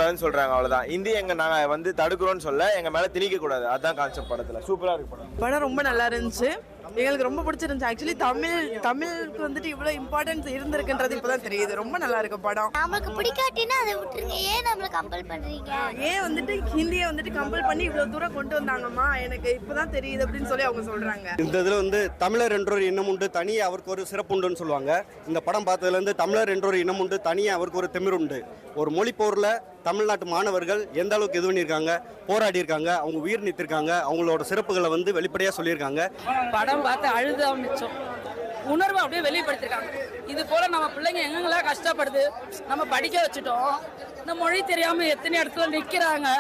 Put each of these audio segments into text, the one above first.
கூடாதுன்னு சொல்றாங்க. அவ்வளவுதான். இந்தி நாங்க வந்து தடுக்கிறோம்னு சொல்ல, எங்க மேல திணிக்க கூடாது. அதான் கான்செப்ட் படத்துல. சூப்பரா இருக்கு படம். படம் ரொம்ப நல்லா இருந்துச்சு. எங்களுக்கு ரொம்ப பிடிச்சிருந்துச்சு. ஆக்சுவலி தமிழுக்கு வந்துட்டு இவ்வளோ இம்பார்ட்டன்ஸ் இருந்திருக்குன்றது இப்போதான் தெரியுது. ரொம்ப நல்லா இருக்கு படம். நமக்கு பிடிக்காட்டினா அதை விட்டுருங்க. ஏன் நம்மளை கம்பல் பண்றீங்க? ஏன் வந்துட்டு ஹிந்தியை வந்துட்டு கம்பல் பண்ணி இவ்வளோ தூரம் கொண்டு வந்தாங்கம்மா, எனக்கு இப்போதான் தெரியுது அப்படின்னு சொல்லி அவங்க சொல்றாங்க. இந்த இதில் வந்து தமிழர் என்றொரு இனம் உண்டு, தனி அவருக்கு ஒரு சிறப்பு உண்டுன்னு சொல்லுவாங்க. இந்த படம் பார்த்ததுலேருந்து தமிழர் என்றொரு இனம் உண்டு, தனி அவருக்கு ஒரு திமிர் உண்டு. ஒரு மொழி போரில் தமிழ்நாட்டு மாணவர்கள் எந்த அளவுக்கு இது பண்ணியிருக்காங்க, போராடி இருக்காங்க, அவங்க உயிர் நீத்திருக்காங்க, அவங்களோட சிறப்புகளை வந்து வெளிப்படையாக சொல்லியிருக்காங்க. படம் பார்த்து அழுத மிச்சம் உணர்வை அப்படியே வெளிப்படுத்திருக்காங்க. இது போல நம்ம பிள்ளைங்க எங்கெங்கெல்லாம் கஷ்டப்படுது, நம்ம படிக்க வச்சுட்டோம். இந்த மொழி தெரியாம எத்தனை இடத்துல நிற்கிறாங்க,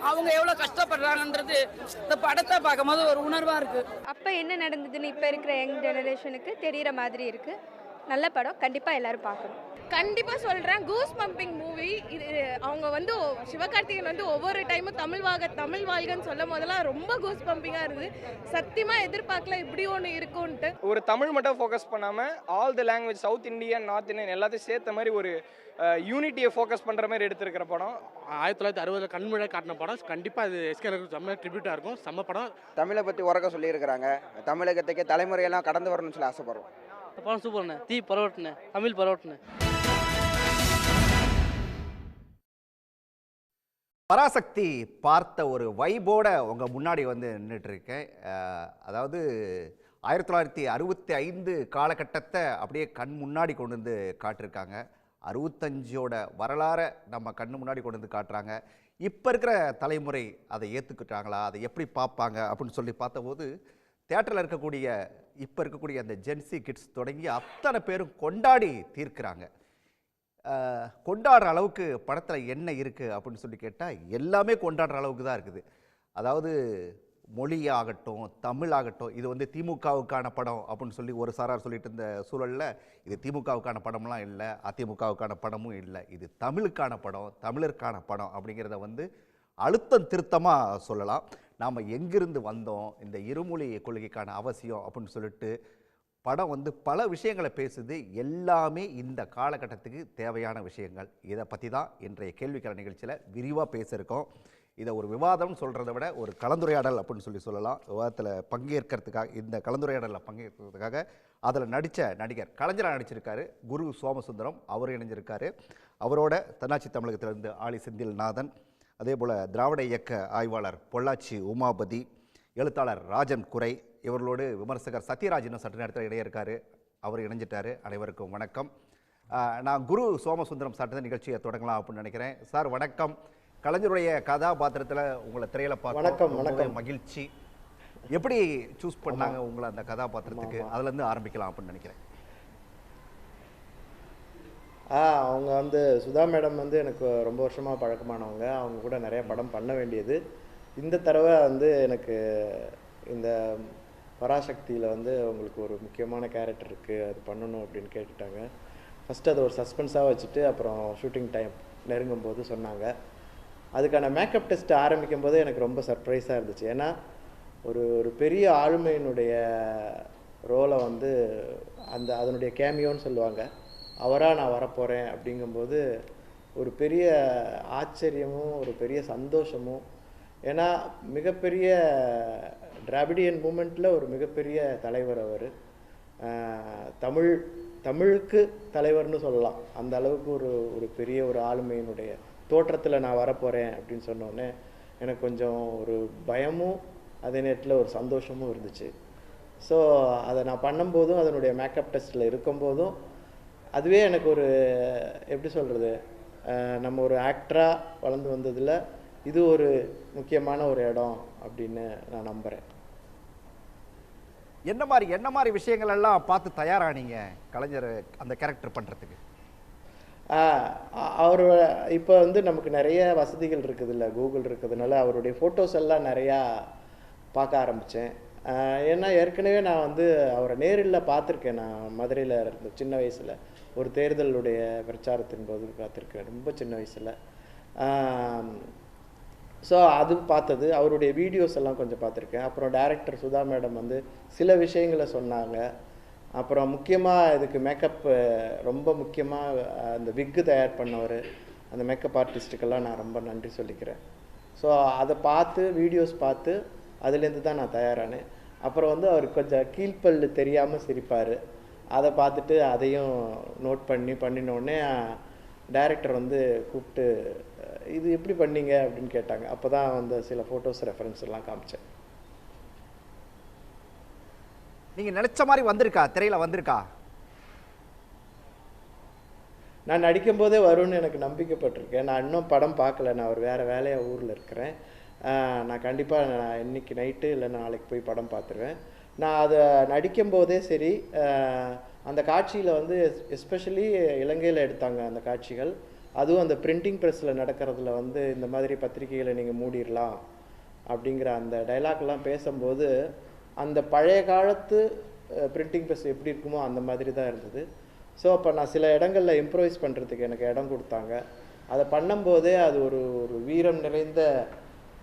அவங்க எவ்வளவு கஷ்டப்படுறாங்கன்றது இந்த படத்தை பார்க்கும்போது ஒரு உணர்வா இருக்கு. அப்ப என்ன நடந்ததுன்னு இப்ப இருக்கிற யங் ஜெனரேஷனுக்கு தெரியற மாதிரி இருக்கு. நல்ல படம், கண்டிப்பா எல்லாரும் பார்க்கணும். கண்டிப்பா சொல்றேன், கூஸ் பம்பிங் மூவி இது. அவங்க வந்து சிவகார்த்திகேயன் வந்து ஒவ்வொரு டைமும் தமிழ் வாழ்கன்னு சொல்லும் போதெல்லாம் ரொம்ப கூஸ் பம்பிங்கா இருக்குது. சத்தியமா எதிர்பார்க்கல இப்படி ஒன்று இருக்கும்ட்டு. ஒரு தமிழ் மட்டும் ஃபோக்கஸ் பண்ணாமல் all the language, south Indian, north Indian எல்லாத்தையும் சேர்த்த மாதிரி ஒரு யூனிட்டியை ஃபோக்கஸ் பண்ணுற மாதிரி எடுத்திருக்கிற படம். 1960 கண்முழை காட்டின படம். கண்டிப்பாக இது எஸ்கேனுக்கு செம்ம ட்ரிபியூட்டாக இருக்கும். செம்ம படம். தமிழை பற்றி உறக்க சொல்லியிருக்கிறாங்க. தமிழகத்துக்கு தலைமுறையெல்லாம் கடந்து வரணும்னு சொல்லி ஆசைப்படுறோம். படம் சூப்பர்ண்ணே. தீ பரவட்டுண்ணே, தமிழ் பரவட்டுண்ணே. பராசக்தி பார்த்த ஒரு வைபோட உங்கள் முன்னாடி வந்து நின்றுட்டு இருக்கேன். அதாவது 1965 காலகட்டத்தை அப்படியே கண் முன்னாடி கொண்டு வந்து காட்டிருக்காங்க. 65ஓட வரலாறை நம்ம கண்ணு முன்னாடி கொண்டு வந்து காட்டுறாங்க. இப்போ இருக்கிற தலைமுறை அதை ஏற்றுக்கிட்டாங்களா, அதை எப்படி பார்ப்பாங்க அப்படின்னு சொல்லி பார்த்தபோது தியேட்டரில் இப்போ இருக்கக்கூடிய அந்த ஜென்சி கிட்ஸ் தொடங்கி அத்தனை பேரும் கொண்டாடி தீர்க்கிறாங்க. கொண்டாடுற அளவுக்கு படத்தில் என்ன இருக்குது அப்படின்னு சொல்லி கேட்டால் எல்லாமே கொண்டாடுற அளவுக்கு தான் இருக்குது. அதாவது மொழியாகட்டும், தமிழாகட்டும், இது வந்து திமுகவுக்கான படம் அப்படின்னு சொல்லி ஒரு சாரார் சொல்லிட்டு இருந்த சூழலில் இது திமுகவுக்கான படம்லாம் இல்லை, அதிமுகவுக்கான படமும் இல்லை, இது தமிழுக்கான படம், தமிழருக்கான படம் அப்படிங்கிறத வந்து அழுத்தம் திருத்தமாக சொல்லலாம். நாம் எங்கிருந்து வந்தோம், இந்த இருமொழி கொள்கைக்கான அவசியம் அப்படின்னு சொல்லிட்டு படம் வந்து பல விஷயங்களை பேசுது. எல்லாமே இந்த காலகட்டத்துக்கு தேவையான விஷயங்கள். இதை பற்றி தான் இன்றைய கேள்விக்கான நிகழ்ச்சியில் விரிவாக பேசியிருக்கோம். இதை ஒரு விவாதம்னு சொல்கிறத விட ஒரு கலந்துரையாடல் அப்படின்னு சொல்லலாம். விவாதத்தில் பங்கேற்கிறதுக்காக, இந்த கலந்துரையாடலில் பங்கேற்கிறதுக்காக அதில் நடித்த நடிகர் கலைஞராக நடிச்சிருக்காரு குரு சோமசுந்தரம், அவர் இணைஞ்சிருக்காரு. அவரோட தன்னாட்சி தமிழகத்திலிருந்து ஆலி செந்தில்நாதன், அதே போல் திராவிட இயக்க ஆய்வாளர் பொள்ளாச்சி உமாபதி, எழுத்தாளர் ராஜன் குரை, இவர்களோடு விமர்சகர் சத்யராஜ் இன்னும் சற்று நேரத்தில் இடையே இருக்கார், அவர் இணைஞ்சிட்டார். அனைவருக்கும் வணக்கம். நான் குரு சோமசுந்தரம் சார்ந்த நிகழ்ச்சியை தொடங்கலாம் அப்படின்னு நினைக்கிறேன். சார் வணக்கம். கலைஞருடைய கதாபாத்திரத்தில் உங்களை திரையில பார்க்க மகிழ்ச்சி. எப்படி சூஸ் பண்ணாங்க உங்களை அந்த கதாபாத்திரத்துக்கு? அதுலேருந்து ஆரம்பிக்கலாம் அப்படின்னு நினைக்கிறேன். அவங்க வந்து சுதா மேடம் வந்து எனக்கு ரொம்ப வருஷமாக பழக்கமானவங்க. அவங்க கூட நிறைய படம் பண்ண வேண்டியது. இந்த தடவை வந்து எனக்கு இந்த பராசக்தியில் வந்து உங்களுக்கு ஒரு முக்கியமான கேரக்டர் இருக்குது, அது பண்ணணும் அப்படின்னு கேட்டுட்டாங்க. ஃபஸ்ட்டு அதை ஒரு சஸ்பென்ஸாக வச்சுட்டு அப்புறம் ஷூட்டிங் டைம் நெருங்கும் போது சொன்னாங்க. அதுக்கான மேக்கப் டெஸ்ட் ஆரம்பிக்கும் போது எனக்கு ரொம்ப சர்ப்ரைஸாக இருந்துச்சு. ஏன்னா ஒரு பெரிய ஆளுமையினுடைய ரோலை வந்து அதனுடைய கேமியோன்னு சொல்லுவாங்க, அவராக நான் வரப்போகிறேன் அப்படிங்கும்போது ஒரு பெரிய ஆச்சரியமும் ஒரு பெரிய சந்தோஷமும். ஏன்னா மிகப்பெரிய திராவிடியன் மூமெண்ட்டில் ஒரு மிகப்பெரிய தலைவர் அவர். தமிழுக்கு தலைவர்னு சொல்லலாம். அந்த அளவுக்கு ஒரு பெரிய ஒரு ஆளுமையினுடைய தோற்றத்தில் நான் வரப்போகிறேன் அப்படின்னு சொன்னோடனே எனக்கு கொஞ்சம் ஒரு பயமும் அதே நேரத்தில் ஒரு சந்தோஷமும் இருந்துச்சு. ஸோ அதை நான் பண்ணும்போதும் அதனுடைய மேக்கப் டெஸ்ட்டில் இருக்கும்போதும் அதுவே எனக்கு ஒரு எப்படி சொல்கிறது, நம்ம ஒரு ஆக்டராக வளர்ந்து வந்ததில் இது ஒரு முக்கியமான ஒரு இடம் அப்படின்னு நான் நம்புகிறேன். என்ன மாதிரி விஷயங்கள் எல்லாம் பார்த்து தயாரானீங்க கலைஞர் அந்த கேரக்டர் பண்ணுறதுக்கு? அவர் இப்போ வந்து நமக்கு நிறைய வசதிகள் இருக்குது இல்லை, கூகுள் இருக்கிறதுனால அவருடைய ஃபோட்டோஸ் எல்லாம் நிறையா பார்க்க ஆரம்பித்தேன். ஏன்னா ஏற்கனவே நான் வந்து அவரை நேரில் பார்த்துருக்கேன். நான் மதுரையில் இருந்த சின்ன வயசில் ஒரு தேர்தலுடைய பிரச்சாரத்தின் போது பார்த்துருக்கேன், ரொம்ப சின்ன வயசில். ஸோ அது பார்த்தது, அவருடைய வீடியோஸ் எல்லாம் கொஞ்சம் பார்த்துருக்கேன். அப்புறம் டைரக்டர் சுதா மேடம் வந்து சில விஷயங்களை சொன்னாங்க. அப்புறம் முக்கியமாக இதுக்கு மேக்கப் ரொம்ப முக்கியமாக அந்த விக்கு தயார் பண்ணவர், அந்த மேக்கப் ஆர்டிஸ்ட்டுக்கெல்லாம் நான் ரொம்ப நன்றி சொல்லிக்கிறேன். ஸோ அதை பார்த்து வீடியோஸ் பார்த்து அதுலேருந்து தான் நான் தயாரானேன். அப்புறம் வந்து அவர் கொஞ்சம் கீழ்ப்பல்லு தெரியாமல் சிரிப்பார். அதை பார்த்துட்டு அதையும் நோட் பண்ணினோடனே டைரக்டர் வந்து கூப்பிட்டு இது எப்படி பண்ணீங்க அப்படின்னு கேட்டாங்க. அப்போ தான் வந்து சில ஃபோட்டோஸ் ரெஃபரன்ஸ் எல்லாம் காமிச்சேன். நீங்கள் நினச்ச மாதிரி வந்திருக்கா, திரையில் வந்திருக்கா? நான் நடிக்கும்போதே வரும்னு எனக்கு நம்பிக்கைப்பட்டிருக்கேன். நான் இன்னும் படம் பார்க்கல, நான் ஒரு வேறு வேலையாக ஊரில் இருக்கிறேன். நான் கண்டிப்பாக நான் இன்றைக்கி நைட்டு இல்லை நாளைக்கு போய் படம் பார்த்துருவேன். நான் அதை நடிக்கும்போதே சரி, அந்த காட்சியில் வந்து எஸ்பெஷலி இலங்கையில் எடுத்தாங்க அந்த காட்சிகள். அதுவும் அந்த பிரிண்டிங் ப்ரெஸ்ஸில் நடக்கிறதுல வந்து இந்த மாதிரி பத்திரிகைகளை நீங்கள் மூடிடலாம் அப்படிங்கிற அந்த டைலாக்லாம் பேசும்போது அந்த பழைய காலத்து பிரிண்டிங் ப்ரெஸ் எப்படி இருக்குமோ அந்த மாதிரி தான் இருந்தது. ஸோ அப்போ நான் சில இடங்களில் இம்ப்ரோவைஸ் பண்ணுறதுக்கு எனக்கு இடம் கொடுத்தாங்க. அதை பண்ணும்போதே அது ஒரு வீரம் நிறைந்த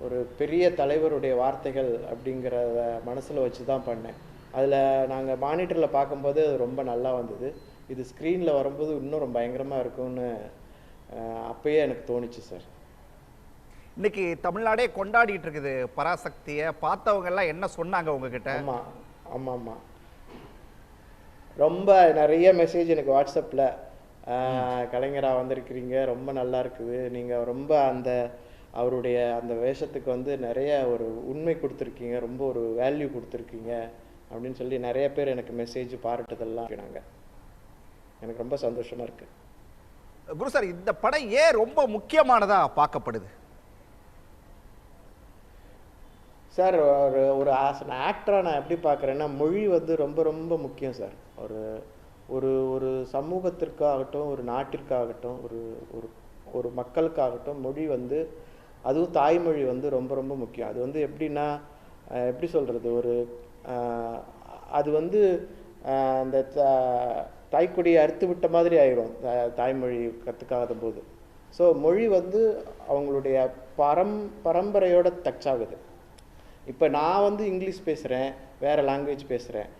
ஒரு பெரிய தலைவருடைய வார்த்தைகள் அப்படிங்கிறத மனசில் வச்சு தான் பண்ணேன். அதில் நாங்கள் மானிட்டரில் பார்க்கும்போது அது ரொம்ப நல்லா வந்தது. இது ஸ்க்ரீனில் வரும்போது இன்னும் ரொம்ப பயங்கரமாக இருக்கும்னு அப்பயே எனக்கு தோணுச்சு சார். இன்னைக்கு தமிழ்நாடே கொண்டாடிட்டு இருக்குது பராசக்தியை. பார்த்தவங்கெல்லாம் என்ன சொன்னாங்க உங்ககிட்ட? ஆமாம் ஆமாம் ஆமாம், ரொம்ப நிறைய மெசேஜ் எனக்கு வாட்ஸ்அப்பில், கலைஞராக வந்திருக்கிறீங்க, ரொம்ப நல்லா இருக்குது, நீங்கள் ரொம்ப அந்த அவருடைய அந்த வேஷத்துக்கு வந்து நிறைய ஒரு உண்மை கொடுத்துருக்கீங்க, ரொம்ப ஒரு வேல்யூ கொடுத்துருக்கீங்க அப்படின்னு சொல்லி நிறைய பேர் எனக்கு மெசேஜ் பாராட்டுதெல்லாம் இருக்கிறாங்க. எனக்கு ரொம்ப சந்தோஷமாக இருக்குது. குரு சார், இந்த படம் ஏன் ரொம்ப முக்கியமானதாக பார்க்கப்படுது? சார் ஒரு ஆஸ் அன் ஆக்டராக நான் எப்படி பார்க்குறேன்னா, மொழி வந்து ரொம்ப ரொம்ப முக்கியம் சார். ஒரு ஒரு சமூகத்திற்காகட்டும், ஒரு நாட்டிற்காகட்டும், ஒரு ஒரு ஒரு மக்களுக்காகட்டும் மொழி வந்து, அதுவும் தாய்மொழி வந்து ரொம்ப ரொம்ப முக்கியம். அது வந்து எப்படின்னா, எப்படி சொல்கிறது, அது வந்து அந்த தாய்க்கொடியை அறுத்து விட்ட மாதிரி ஆயிரும் தாய்மொழி கற்றுக்காத போது. ஸோ மொழி வந்து அவங்களுடைய பரம்பரையோட டச் ஆகுது. இப்போ நான் வந்து இங்கிலீஷ் பேசுகிறேன், வேறு லாங்குவேஜ் பேசுகிறேன்,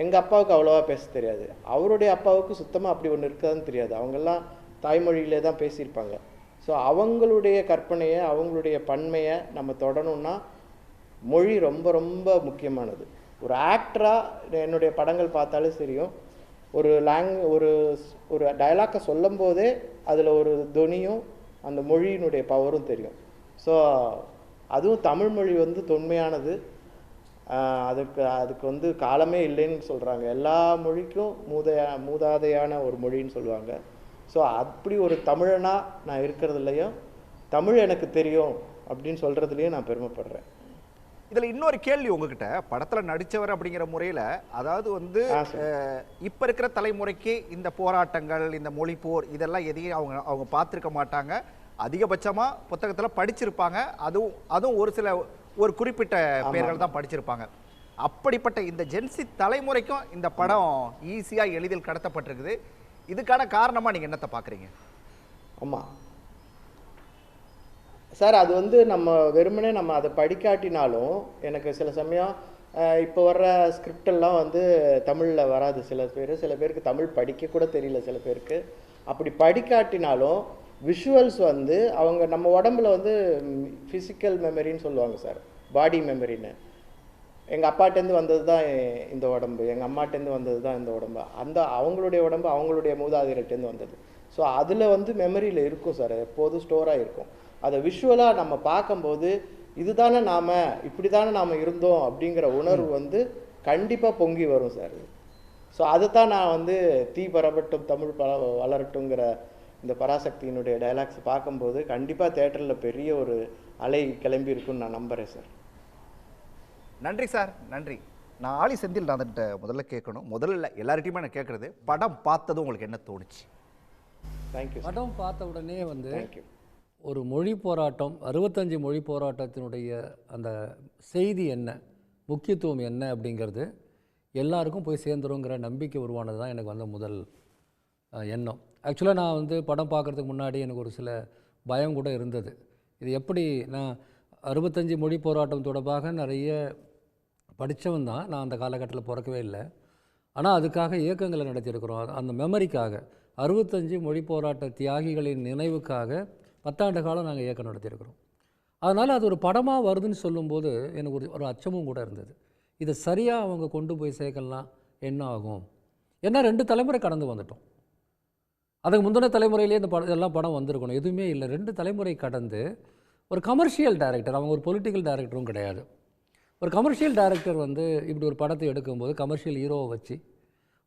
எங்கள் அப்பாவுக்கு அவ்வளோவா பேச தெரியாது, அவருடைய அப்பாவுக்கு சுத்தமாக அப்படி ஒன்று இருக்காதுன்னு தெரியாது. அவங்கெல்லாம் தாய்மொழியிலே தான் பேசியிருப்பாங்க. ஸோ அவங்களுடைய கற்பனையை, அவங்களுடைய பன்மையை நம்ம தொடணும்னா மொழி ரொம்ப ரொம்ப முக்கியமானது. ஒரு ஆக்டராக என்னுடைய படங்கள் பார்த்தாலே தெரியும், ஒரு ஒரு டயலாக்கை சொல்லும் போதே அதில் ஒரு தொனியும் அந்த மொழியினுடைய பவரும் தெரியும். ஸோ அதுவும் தமிழ் மொழி வந்து தொன்மையானது. அதுக்கு வந்து காலமே இல்லைன்னு சொல்கிறாங்க. எல்லா மொழிக்கும் மூதாதையான ஒரு மொழின்னு சொல்லுவாங்க. ஸோ அப்படி ஒரு தமிழனாக நான் இருக்கிறதுலையும், தமிழ் எனக்கு தெரியும் அப்படின்னு சொல்கிறதுலையும் நான் பெருமைப்படுறேன். இதில் இன்னொரு கேள்வி உங்ககிட்ட, படத்தில் நடித்தவர் அப்படிங்கிற முறையில், அதாவது வந்து இப்போ இருக்கிற தலைமுறைக்கு இந்த போராட்டங்கள், இந்த மொழி போர், இதெல்லாம் எதையும் அவங்க பார்த்துருக்க மாட்டாங்க. அதிகபட்சமாக புத்தகத்தில் படிச்சிருப்பாங்க. அதுவும் ஒரு குறிப்பிட்ட பேர்கள் தான் படிச்சிருப்பாங்க. அப்படிப்பட்ட இந்த ஜென்சி தலைமுறைக்கும் இந்த படம் ஈஸியாக எளிதில் கடத்தப்பட்டிருக்குது. இதுக்கான காரணமாக நீங்கள் என்னத்தை பார்க்குறீங்க? ஆமாம் சார், அது வந்து நம்ம வெறுமனே நம்ம அதை படிக்காட்டினாலும், எனக்கு சில சமயம் இப்போ வர்ற ஸ்கிரிப்டெல்லாம் வந்து தமிழில் வராது. சில பேருக்கு தமிழ் படிக்க கூட தெரியல. சில பேருக்கு அப்படி படிக்காட்டினாலும் விஷுவல்ஸ் வந்து அவங்க நம்ம உடம்புல வந்து ஃபிசிக்கல் மெமரின்னு சொல்லுவாங்க சார், பாடி மெமரின்னு. எங்கள் அப்பாட்டேருந்து வந்தது தான் இந்த உடம்பு, எங்கள் அம்மாட்டேருந்து வந்தது தான் இந்த உடம்பு, அந்த அவங்களுடைய உடம்பு அவங்களுடைய மூதாதையர்கிட்டேருந்து வந்தது. ஸோ அதில் வந்து மெமரியில் இருக்கும் சார், எப்போதும் ஸ்டோராக இருக்கும். அதை விஷுவலாக நம்ம பார்க்கும்போது இதுதானே நாம், இப்படி தானே நாம் இருந்தோம் அப்படிங்கிற உணர்வு வந்து கண்டிப்பாக பொங்கி வரும் சார். ஸோ அதுதான் நான் வந்து தீ பரவட்டும் தமிழ் வளரட்டுங்கிற இந்த பராசக்தியினுடைய டைலாக்ஸ் பார்க்கும்போது கண்டிப்பாக தேட்டரில் பெரிய ஒரு அலை கிளம்பி இருக்குன்னு நான் நம்புகிறேன் சார். நன்றி சார், நன்றி. நான் ஆலி செந்தில் நாதன்கிட்ட முதல்ல கேட்கணும். முதல்ல எல்லார்ட்டையுமே நான் கேட்குறது, படம் பார்த்ததும் உங்களுக்கு என்ன தோணுச்சு? தேங்க்யூ. படம் பார்த்த உடனே வந்து ஒரு மொழி போராட்டம், 65 மொழி போராட்டத்தினுடைய அந்த செய்தி என்ன, முக்கியத்துவம் என்ன அப்படிங்கிறது எல்லாருக்கும் போய் சேர்ந்துருங்கிற நம்பிக்கை உருவானது தான் எனக்கு வந்த முதல் எண்ணம். ஆக்சுவலாக நான் வந்து படம் பார்க்குறதுக்கு முன்னாடி எனக்கு ஒரு சில பயம் கூட இருந்தது. இது எப்படி, நான் 65 மொழி போராட்டம் தொடர்பாக நிறைய படித்தவன் தான், நான் அந்த காலகட்டத்தில் பிறக்கவே இல்லை. ஆனால் அதுக்காக இயக்கங்களை நடத்தியிருக்கிறோம், அந்த மெமரிக்காக. 65 மொழி போராட்ட தியாகிகளின் நினைவுக்காக 10 ஆண்டு காலம் நாங்கள் இயக்கம் நடத்தியிருக்கிறோம். அதனால் அது ஒரு படமாக வருதுன்னு சொல்லும்போது எனக்கு ஒரு அச்சமும் கூட இருந்தது. இதை சரியாக அவங்க கொண்டு போய் சேர்க்கலாம் என்ன ஆகும்? ஏன்னா 2 தலைமுறை கடந்து வந்துட்டோம். அதுக்கு முந்தின தலைமுறையிலே இந்த இதெல்லாம் படம் வந்திருக்கணும். எதுவுமே இல்லை. 2 தலைமுறை கடந்து ஒரு கமர்ஷியல் டைரக்டர், அவங்க ஒரு பொலிட்டிக்கல் டைரக்டரும் கிடையாது. ஒரு கமர்ஷியல் டைரக்டர் வந்து இப்படி ஒரு படத்தை எடுக்கும்போது, கமர்ஷியல் ஹீரோவை வச்சு